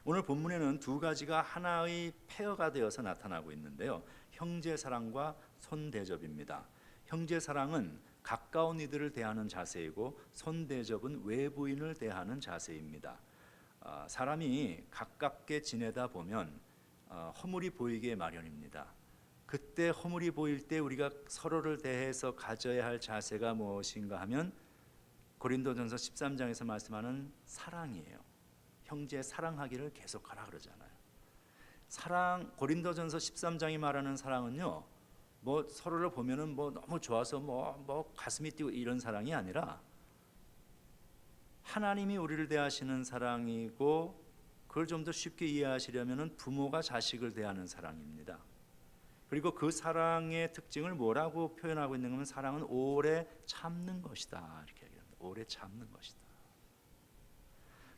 오늘 본문에는 두 가지가 하나의 페어가 되어서 나타나고 있는데요. 형제 사랑과 손대접입니다. 형제 사랑은 가까운 이들을 대하는 자세이고 손대접은 외부인을 대하는 자세입니다. 사람이 가깝게 지내다 보면 허물이 보이게 마련입니다. 그때 허물이 보일 때 우리가 서로를 대해서 가져야 할 자세가 무엇인가 하면 고린도전서 13장에서 말씀하는 사랑이에요. 형제 사랑하기를 계속하라 그러잖아요. 사랑, 고린도전서 13장이 말하는 사랑은요, 뭐 서로를 보면은 뭐 너무 좋아서 뭐 가슴이 뛰고 이런 사랑이 아니라 하나님이 우리를 대하시는 사랑이고, 그걸 좀 더 쉽게 이해하시려면은 부모가 자식을 대하는 사랑입니다. 그리고 그 사랑의 특징을 뭐라고 표현하고 있는 거면 사랑은 오래 참는 것이다 이렇게 얘기합니다. 오래 참는 것이다.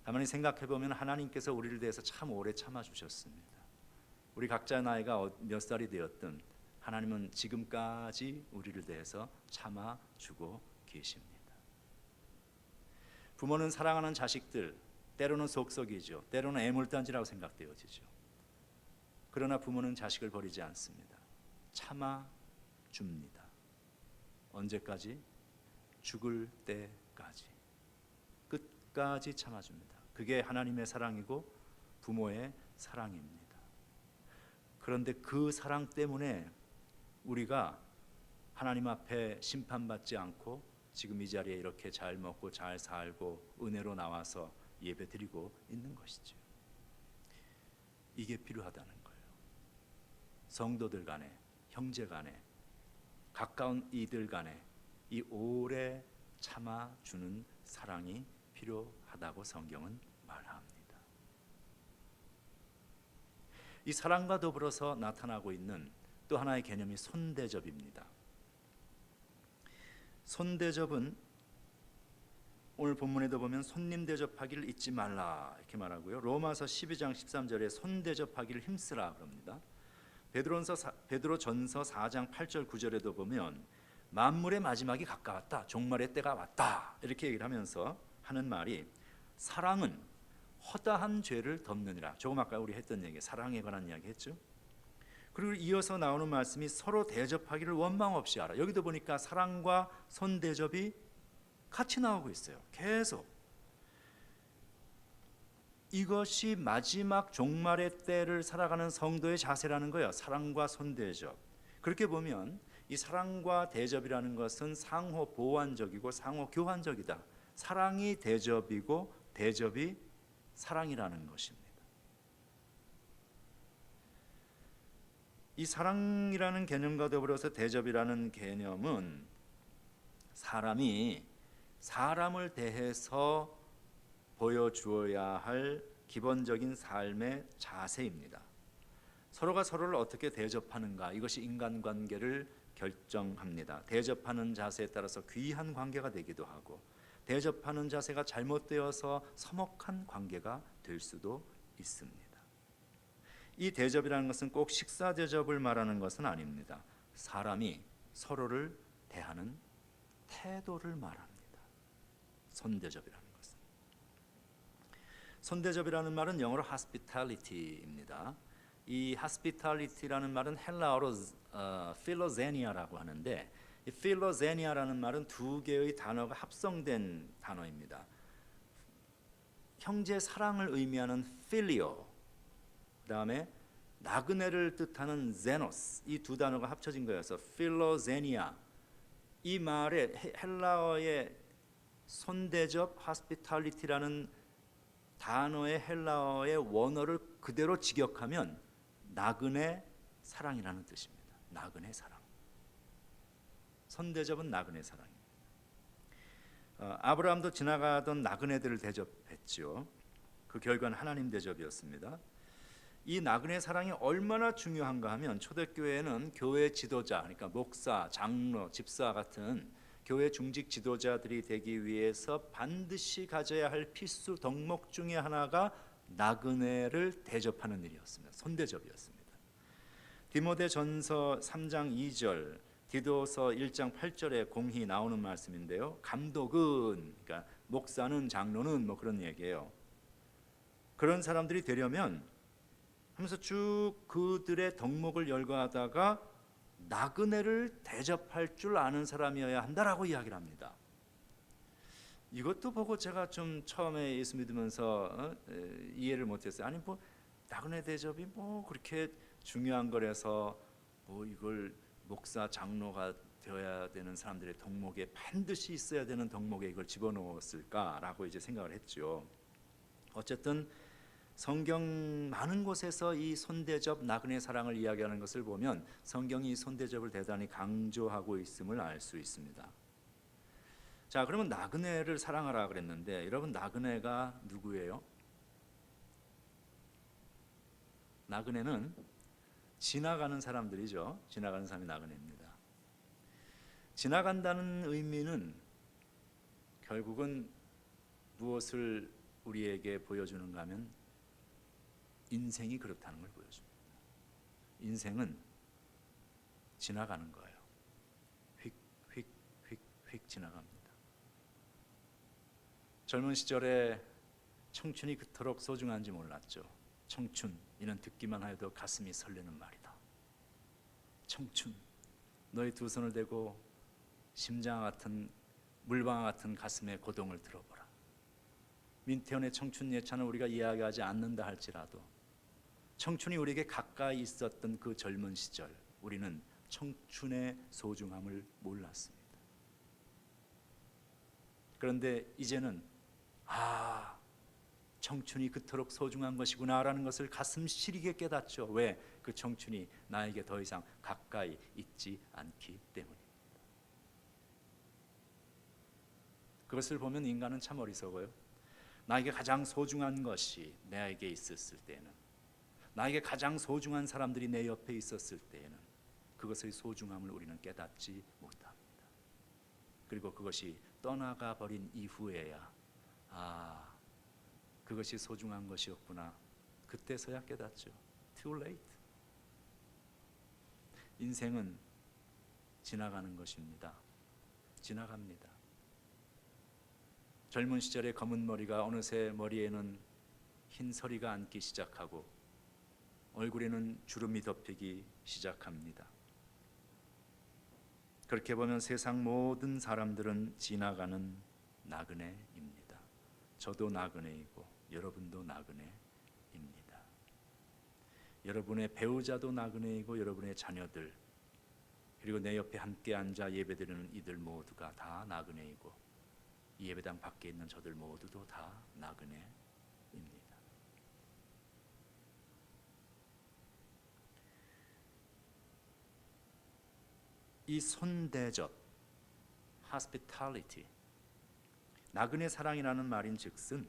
가만히 생각해 보면 하나님께서 우리를 대해서 참 오래 참아 주셨습니다. 우리 각자 나이가 몇 살이 되었든 하나님은 지금까지 우리를 대해서 참아 주고 계십니다. 부모는 사랑하는 자식들, 때로는 속썩이죠. 때로는 애물단지라고 생각되어지죠. 그러나 부모는 자식을 버리지 않습니다. 참아 줍니다. 언제까지? 죽을 때까지. 끝까지 참아 줍니다. 그게 하나님의 사랑이고 부모의 사랑입니다. 그런데 그 사랑 때문에 우리가 하나님 앞에 심판받지 않고 지금 이 자리에 이렇게 잘 먹고 잘 살고 은혜로 나와서 예배드리고 있는 것이죠. 이게 필요하다는 거예요. 성도들 간에, 형제 간에, 가까운 이들 간에 이 오래 참아주는 사랑이 필요하다고 성경은 말합니다. 이 사랑과 더불어서 나타나고 있는 또 하나의 개념이 손대접입니다. 손대접은 오늘 본문에도 보면 손님 대접하기를 잊지 말라 이렇게 말하고요. 로마서 12장 13절에 손 대접하기를 힘쓰라 그럽니다. 베드로전서 4장 8절 9절에도 보면 만물의 마지막이 가까웠다. 종말의 때가 왔다. 이렇게 얘기를 하면서 하는 말이 사랑은 허다한 죄를 덮느니라. 조금 아까 우리 했던 얘기, 사랑에 관한 이야기 했죠. 그리고 이어서 나오는 말씀이 서로 대접하기를 원망 없이 하라. 여기도 보니까 사랑과 손대접이 같이 나오고 있어요. 계속. 이것이 마지막 종말의 때를 살아가는 성도의 자세라는 거예요. 사랑과 손대접. 그렇게 보면 이 사랑과 대접이라는 것은 상호 보완적이고 상호 교환적이다. 사랑이 대접이고 대접이 사랑이라는 것입니다. 이 사랑이라는 개념과 더불어서 대접이라는 개념은 사람이 사람을 대해서 보여주어야 할 기본적인 삶의 자세입니다. 서로가 서로를 어떻게 대접하는가, 이것이 인간관계를 결정합니다. 대접하는 자세에 따라서 귀한 관계가 되기도 하고, 대접하는 자세가 잘못되어서 서먹한 관계가 될 수도 있습니다. 이 대접이라는 것은 꼭 식사 대접을 말하는 것은 아닙니다. 사람이 서로를 대하는 태도를 말합니다. 손대접이라는 것은. 손대접이라는 말은 영어로 hospitality입니다. 이 hospitality라는 말은 헬라어로 philoxenia라고 하는데, 이 philoxenia라는 말은 두 개의 단어가 합성된 단어입니다. 형제 사랑을 의미하는 필리오, 그다음에 나그네를 뜻하는 제노스, 이 두 단어가 합쳐진 거여서 필로제니아. 이 말의 헬라어의 손대접 hospitality라는 단어의 헬라어의 원어를 그대로 직역하면 나그네 사랑이라는 뜻입니다. 나그네 사랑. 손대접은 나그네 사랑입니다. 아브라함도 지나가던 나그네들을 대접했죠. 그 결과는 하나님 대접이었습니다. 이 나그네 사랑이 얼마나 중요한가 하면 초대교회에는 교회 지도자, 그러니까 목사, 장로, 집사 같은 교회 중직 지도자들이 되기 위해서 반드시 가져야 할 필수 덕목 중에 하나가 나그네를 대접하는 일이었습니다. 손대접이었습니다. 디모데전서 3장 2절, 디도서 1장 8절에 공히 나오는 말씀인데요. 감독은, 그러니까 목사는, 장로는 뭐 그런 얘기예요. 그런 사람들이 되려면 하면서 쭉 그들의 덕목을 열거하다가 나그네를 대접할 줄 아는 사람이어야 한다라고 이야기를 합니다. 이것도 보고 제가 좀 처음에 예수 믿으면서 이해를 못했어요. 아니 뭐 나그네 대접이 뭐 그렇게 중요한 거라서 뭐 이걸 목사 장로가 되어야 되는 사람들의 덕목에 반드시 있어야 되는 덕목에 이걸 집어넣었을까라고 이제 생각을 했죠. 어쨌든 성경 많은 곳에서 이 손대접, 나그네 사랑을 이야기하는 것을 보면 성경이 이 손대접을 대단히 강조하고 있음을 알 수 있습니다. 자, 그러면 나그네를 사랑하라 그랬는데 여러분 나그네가 누구예요? 나그네는 지나가는 사람들이죠. 지나가는 사람이 나그네입니다. 지나간다는 의미는 결국은 무엇을 우리에게 보여주는가 하면 인생이 그렇다는 걸 보여줍니다. 인생은 지나가는 거예요. 휙 지나갑니다. 젊은 시절에 청춘이 그토록 소중한지 몰랐죠. 청춘, 이는 듣기만 하여도 가슴이 설레는 말이다. 청춘, 너의 두 손을 대고 심장 같은 물방아 같은 가슴의 고동을 들어보라. 민태원의 청춘 예찬을 우리가 이야기하지 않는다 할지라도 청춘이 우리에게 가까이 있었던 그 젊은 시절, 우리는 청춘의 소중함을 몰랐습니다. 그런데 이제는 청춘이 그토록 소중한 것이구나라는 것을 가슴 시리게 깨닫죠. 왜? 그 청춘이 나에게 더 이상 가까이 있지 않기 때문입니다. 그것을 보면 인간은 참 어리석어요. 나에게 가장 소중한 것이 내게 있었을 때는, 나에게 가장 소중한 사람들이 내 옆에 있었을 때에는 그것의 소중함을 우리는 깨닫지 못합니다. 그리고 그것이 떠나가 버린 이후에야 그것이 소중한 것이었구나, 그때서야 깨닫죠. Too late. 인생은 지나가는 것입니다. 지나갑니다. 젊은 시절의 검은 머리가 어느새 머리에는 흰 서리가 앉기 시작하고 얼굴에는 주름이 덮이기 시작합니다. 그렇게 보면 세상 모든 사람들은 지나가는 나그네입니다. 저도 나그네이고 여러분도 나그네입니다. 여러분의 배우자도 나그네이고 여러분의 자녀들, 그리고 내 옆에 함께 앉아 예배드리는 이들 모두가 다 나그네이고 이 예배당 밖에 있는 저들 모두도 다 나그네입니다. 이 손대접, hospitality, 나그네 사랑이라는 말인즉슨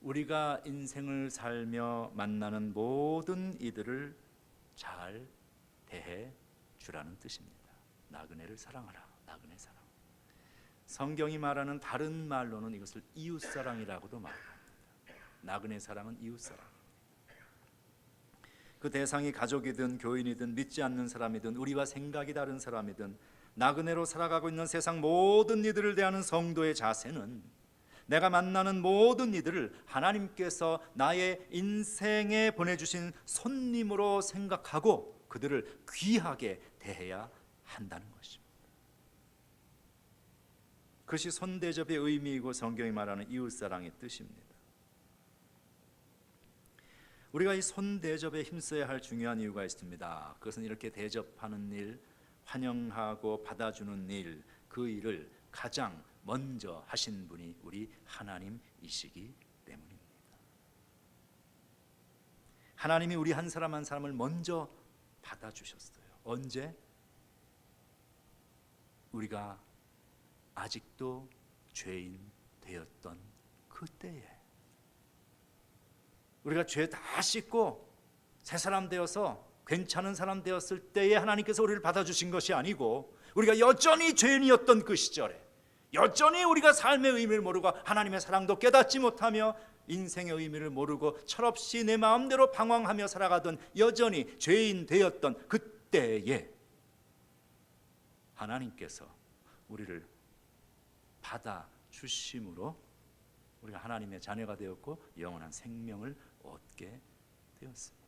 우리가 인생을 살며 만나는 모든 이들을 잘 대해 주라는 뜻입니다. 나그네를 사랑하라. 나그네 사랑. 성경이 말하는 다른 말로는 이것을 이웃사랑이라고도 말합니다. 나그네 사랑은 이웃사랑. 그 대상이 가족이든 교인이든 믿지 않는 사람이든 우리와 생각이 다른 사람이든 나그네로 살아가고 있는 세상 모든 이들을 대하는 성도의 자세는 내가 만나는 모든 이들을 하나님께서 나의 인생에 보내주신 손님으로 생각하고 그들을 귀하게 대해야 한다는 것입니다. 그것이 손대접의 의미이고 성경이 말하는 이웃사랑의 뜻입니다. 우리가 이 손대접에 힘써야 할 중요한 이유가 있습니다. 그것은 이렇게 대접하는 일, 환영하고 받아주는 일, 그 일을 가장 먼저 하신 분이 우리 하나님이시기 때문입니다. 하나님이 우리 한 사람 한 사람을 먼저 받아주셨어요. 언제? 우리가 아직도 죄인 되었던 그때에. 우리가 죄 다 씻고 새 사람 되어서 괜찮은 사람 되었을 때에 하나님께서 우리를 받아주신 것이 아니고 우리가 여전히 죄인이었던 그 시절에 여전히 우리가 삶의 의미를 모르고 하나님의 사랑도 깨닫지 못하며 인생의 의미를 모르고 철없이 내 마음대로 방황하며 살아가던 여전히 죄인 되었던 그때에 하나님께서 우리를 받아주심으로 우리가 하나님의 자녀가 되었고 영원한 생명을 얻게 되었습니다.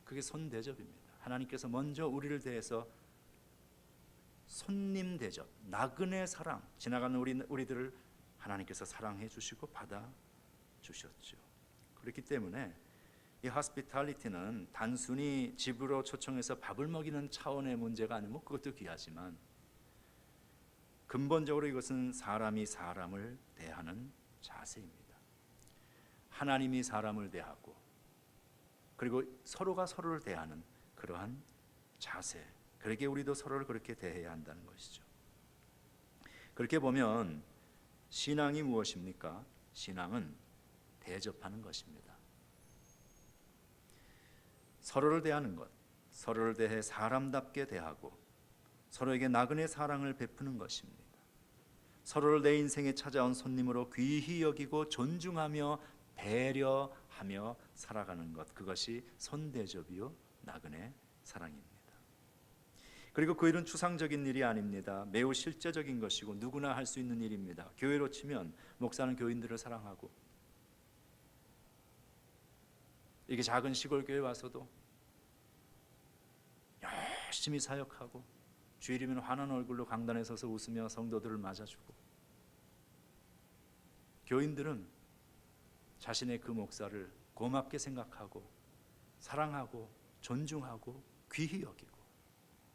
그게 손대접입니다. 하나님께서 먼저 우리를 대해서 손님 대접, 나그네 사랑, 지나가는 우리들을 하나님께서 사랑해 주시고 받아 주셨죠. 그렇기 때문에 이 hospitality는 단순히 집으로 초청해서 밥을 먹이는 차원의 문제가 아니고 그것도 귀하지만 근본적으로 이것은 사람이 사람을 대하는 자세입니다. 하나님이 사람을 대하고 그리고 서로가 서로를 대하는 그러한 자세, 그러게 우리도 서로를 그렇게 대해야 한다는 것이죠. 그렇게 보면 신앙이 무엇입니까? 신앙은 대접하는 것입니다. 서로를 대하는 것, 서로를 대해 사람답게 대하고 서로에게 나그네 사랑을 베푸는 것입니다. 서로를 내 인생에 찾아온 손님으로 귀히 여기고 존중하며 배려하며 살아가는 것, 그것이 손대접이요 나그네 사랑입니다. 그리고 그 일은 추상적인 일이 아닙니다. 매우 실제적인 것이고 누구나 할 수 있는 일입니다. 교회로 치면 목사는 교인들을 사랑하고 이게 작은 시골 교회 와서도 열심히 사역하고 주일이면 환한 얼굴로 강단에 서서 웃으며 성도들을 맞아주고 교인들은 자신의 그 목사를 고맙게 생각하고 사랑하고 존중하고 귀히 여기고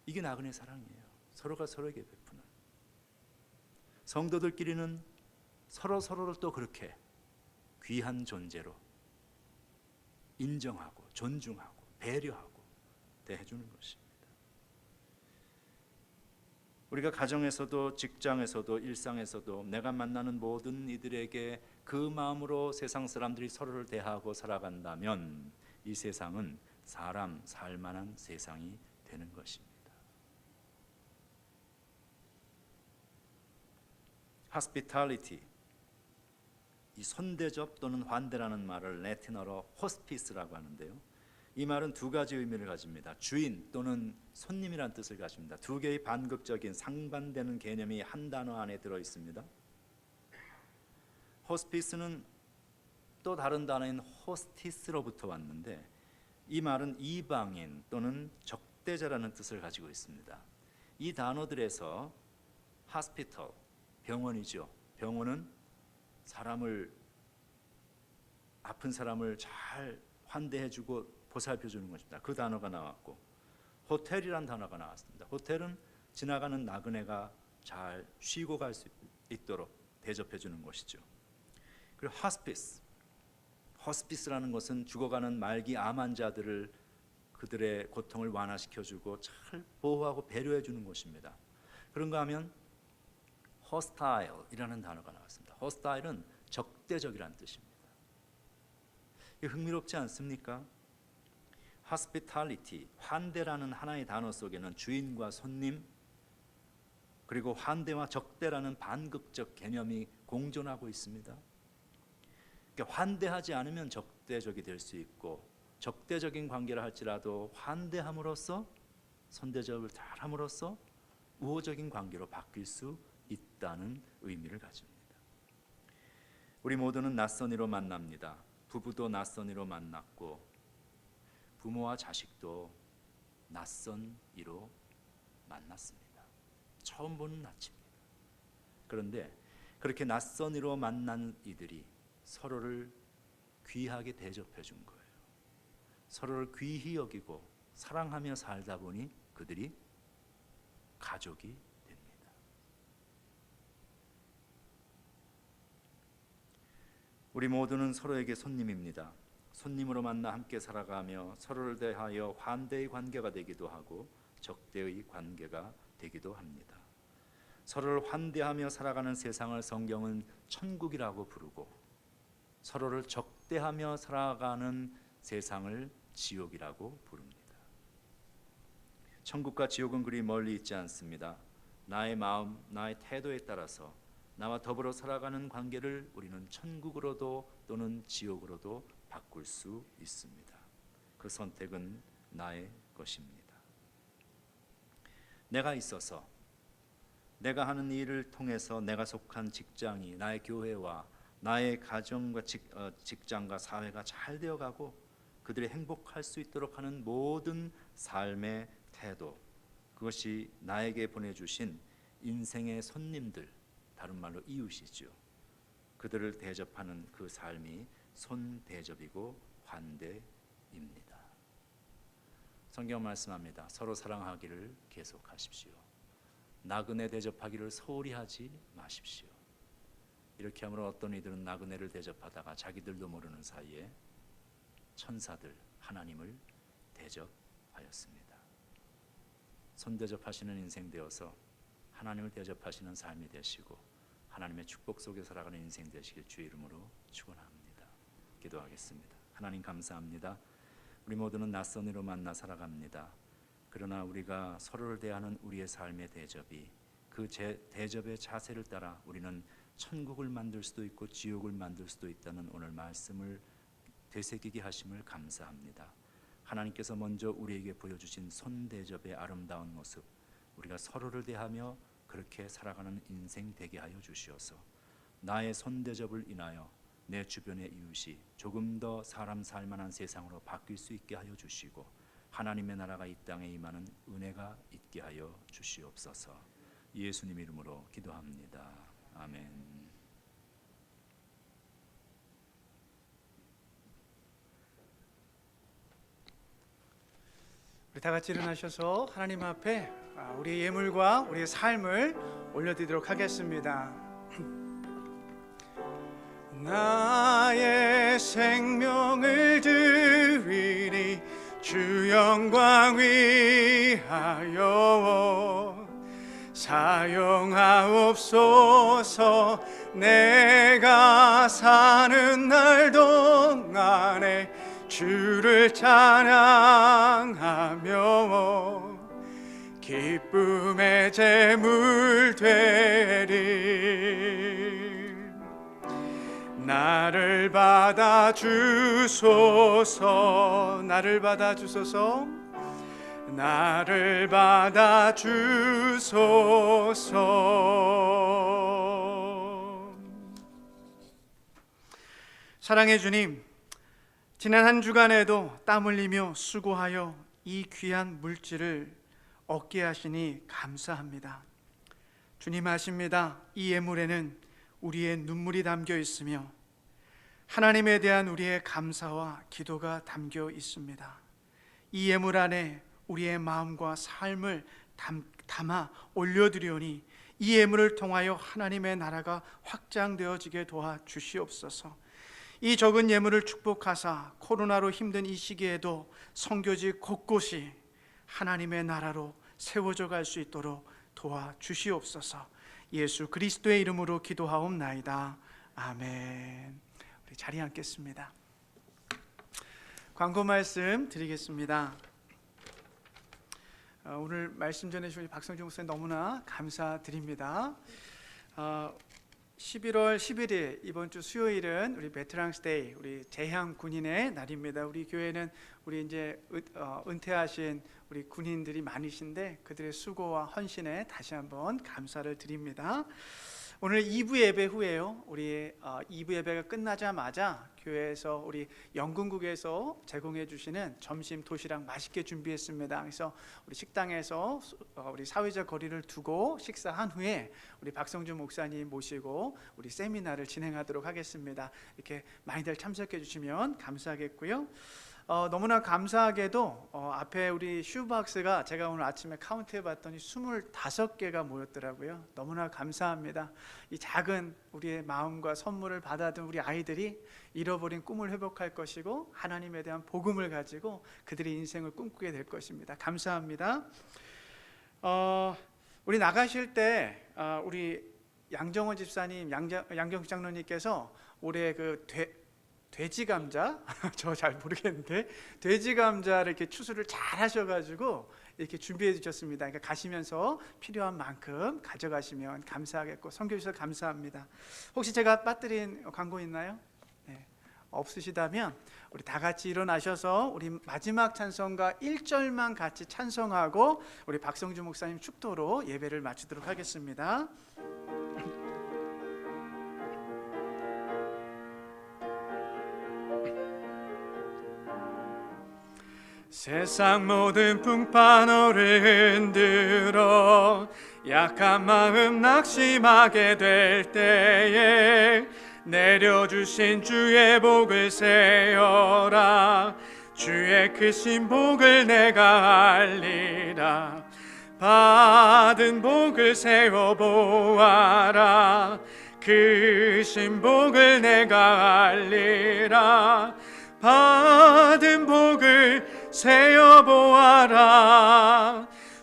이게 나그네 사랑이에요. 서로가 서로에게 베푸는. 성도들끼리는 서로를 또 그렇게 귀한 존재로 인정하고 존중하고 배려하고 대해주는 것입니다. 우리가 가정에서도 직장에서도 일상에서도 내가 만나는 모든 이들에게 그 마음으로 세상 사람들이 서로를 대하고 살아간다면 이 세상은 사람 살만한 세상이 되는 것입니다. hospitality, 이 손대접 또는 환대라는 말을 라틴어로 호스피스라고 하는데요. 이 말은 두 가지 의미를 가집니다. 주인 또는 손님이란 뜻을 가집니다. 두 개의 반극적인 상반되는 개념이 한 단어 안에 들어 있습니다. 호스피스는 또 다른 단어인 호스티스로부터 왔는데 이 말은 이방인 또는 적대자라는 뜻을 가지고 있습니다. 이 단어들에서 hospital, 병원이죠. 병원은 아픈 사람을 잘 환대해주고 보살펴주는 것입니다. 그 단어가 나왔고, 호텔이란 단어가 나왔습니다. 호텔은 지나가는 나그네가 잘 쉬고 갈 수 있도록 대접해주는 것이죠. 그리고 호스피스라는 것은 죽어가는 말기 암 환자들을 그들의 고통을 완화시켜주고 잘 보호하고 배려해주는 것입니다. 그런가 하면 hostile이라는 단어가 나왔습니다. hostile은 적대적이라는 뜻입니다. 이게 흥미롭지 않습니까? hospitality, 환대라는 하나의 단어 속에는 주인과 손님 그리고 환대와 적대라는 반극적 개념이 공존하고 있습니다. 그러니까 환대하지 않으면 적대적이 될 수 있고 적대적인 관계를 할지라도 환대함으로써 손대접을 잘함으로써 우호적인 관계로 바뀔 수 있다는 의미를 가집니다. 우리 모두는 낯선 이로 만납니다. 부부도 낯선 이로 만났고 부모와 자식도 낯선 이로 만났습니다. 처음 보는 낯입니다. 그런데 그렇게 낯선 이로 만난 이들이 서로를 귀하게 대접해 준 거예요. 서로를 귀히 여기고 사랑하며 살다 보니 그들이 가족이 됩니다. 우리 모두는 서로에게 손님입니다. 손님으로 만나 함께 살아가며 서로를 대하여 환대의 관계가 되기도 하고 적대의 관계가 되기도 합니다. 서로를 환대하며 살아가는 세상을 성경은 천국이라고 부르고 서로를 적대하며 살아가는 세상을 지옥이라고 부릅니다. 천국과 지옥은 그리 멀리 있지 않습니다. 나의 마음, 나의 태도에 따라서 나와 더불어 살아가는 관계를 우리는 천국으로도 또는 지옥으로도 바꿀 수 있습니다. 그 선택은 나의 것입니다. 내가 있어서 내가 하는 일을 통해서 내가 속한 직장이 나의 교회와 나의 가정과 직장과 사회가 잘 되어가고 그들이 행복할 수 있도록 하는 모든 삶의 태도, 그것이 나에게 보내주신 인생의 손님들, 다른 말로 이웃이죠. 그들을 대접하는 그 삶이 손대접이고 환대입니다. 성경 말씀합니다. 서로 사랑하기를 계속하십시오. 나그네 대접하기를 소홀히 하지 마십시오. 이렇게 함으로 어떤 이들은 나그네를 대접하다가 자기들도 모르는 사이에 천사들 하나님을 대접하였습니다. 손대접하시는 인생 되어서 하나님을 대접하시는 삶이 되시고 하나님의 축복 속에 살아가는 인생 되시길 주의 이름으로 축원합니다. 기도하겠습니다. 하나님 감사합니다. 우리 모두는 낯선 이로 만나 살아갑니다. 그러나 우리가 서로를 대하는 우리의 삶의 대접이 그 대접의 자세를 따라 우리는 천국을 만들 수도 있고 지옥을 만들 수도 있다는 오늘 말씀을 되새기게 하심을 감사합니다. 하나님께서 먼저 우리에게 보여주신 손대접의 아름다운 모습, 우리가 서로를 대하며 그렇게 살아가는 인생 되게 하여 주시어서 나의 손대접을 인하여 내 주변의 이웃이 조금 더 사람 살만한 세상으로 바뀔 수 있게 하여 주시고 하나님의 나라가 이 땅에 임하는 은혜가 있게 하여 주시옵소서. 예수님 이름으로 기도합니다. 아멘. 우리 다 같이 일어나셔서 하나님 앞에 우리의 예물과 우리의 삶을 올려드리도록 하겠습니다. 나의 생명을 드리니 주 영광 위하여 사용하옵소서. 내가 사는 날 동안에 주를 찬양하며 기쁨의 제물 되리. 나 나를 받아 주소서. 나를 받아 주소서. 나를 받아 주소서. 사랑의 주님, 지난 한 주간에도 땀 흘리며 수고하여 이 귀한 물질을 얻게 하시니 감사합니다. 주님 아십니다. 이 예물에는 우리의 눈물이 담겨 있으며 하나님에 대한 우리의 감사와 기도가 담겨 있습니다. 이 예물 안에 우리의 마음과 삶을 담아 올려드리오니 이 예물을 통하여 하나님의 나라가 확장되어지게 도와주시옵소서. 이 적은 예물을 축복하사 코로나로 힘든 이 시기에도 선교지 곳곳이 하나님의 나라로 세워져 갈 수 있도록 도와주시옵소서. 예수 그리스도의 이름으로 기도하옵나이다. 아멘. 우리 자리에 앉겠습니다. 광고 말씀 드리겠습니다. 오늘 말씀 전해주신 박성중 목사님 너무나 감사드립니다. 11월 11일 이번 주 수요일은 우리 베테랑스데이, 우리 재향 군인의 날입니다. 우리 교회는 우리 이제 은퇴하신 우리 군인들이 많으신데 그들의 수고와 헌신에 다시 한번 감사를 드립니다. 오늘 2부 예배 후에요. 우리 2부 예배가 끝나자마자 교회에서 우리 영군국에서 제공해 주시는 점심 도시락 맛있게 준비했습니다. 그래서 우리 식당에서 우리 사회적 거리를 두고 식사한 후에 우리 박성준 목사님 모시고 우리 세미나를 진행하도록 하겠습니다. 이렇게 많이들 참석해 주시면 감사하겠고요. 너무나 감사하게도 앞에 우리 슈박스가 제가 오늘 아침에 카운트해 봤더니 25개가 모였더라고요. 너무나 감사합니다. 이 작은 우리의 마음과 선물을 받아든 우리 아이들이 잃어버린 꿈을 회복할 것이고 하나님에 대한 복음을 가지고 그들의 인생을 꿈꾸게 될 것입니다. 감사합니다. 우리 나가실 때 우리 양정원 집사님, 양경 장로님께서 올해 그 돼지 감자 저 잘 모르겠는데 돼지 감자를 이렇게 추수를 잘 하셔가지고 이렇게 준비해 주셨습니다. 그러니까 가시면서 필요한 만큼 가져가시면 감사하겠고 섬겨 주셔서 감사합니다. 혹시 제가 빠뜨린 광고 있나요? 네. 없으시다면 우리 다 같이 일어나셔서 우리 마지막 찬송가 1절만 같이 찬송하고 우리 박성주 목사님 축도로 예배를 마치도록 하겠습니다. 세상 모든 풍파노를 흔들어 약한 마음 낙심하게 될 때에 내려주신 주의 복을 세어라. 주의 크신 복을 내가 알리라. 받은 복을 세어보아라. 크신 복을 내가 알리라. 받은 복을 세어보아라.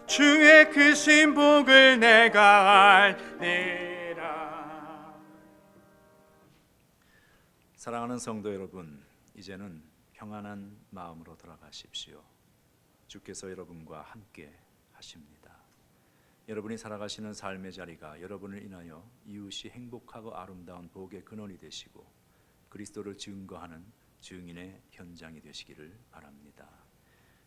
주의 크신 복을 내가 알리라. 사랑하는 성도 여러분, 이제는 평안한 마음으로 돌아가십시오. 주께서 여러분과 함께 하십니다. 여러분이 살아가시는 삶의 자리가 여러분을 인하여 이웃이 행복하고 아름다운 복의 근원이 되시고 그리스도를 증거하는 증인의 현장이 되시기를 바랍니다.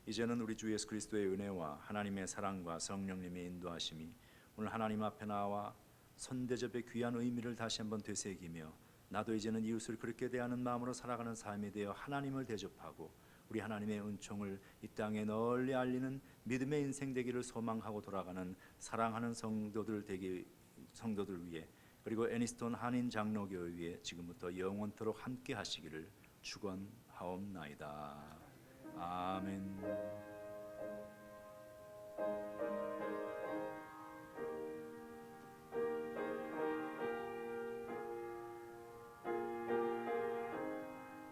이제는 우리 주 예수 그리스도의 은혜와 하나님의 사랑과 성령님의 인도하심이 오늘 하나님 앞에 나와 선대접의 귀한 의미를 다시 한번 되새기며 나도 이제는 이웃을 그렇게 대하는 마음으로 살아가는 삶에 대해 하나님을 대접하고 우리 하나님의 은총을 이 땅에 널리 알리는 믿음의 인생 되기를 소망하고 돌아가는 사랑하는 성도들 위해 그리고 애니스톤 한인 장로교회 위에 지금부터 영원토록 함께 하시기를 축원하옵나이다. 아멘.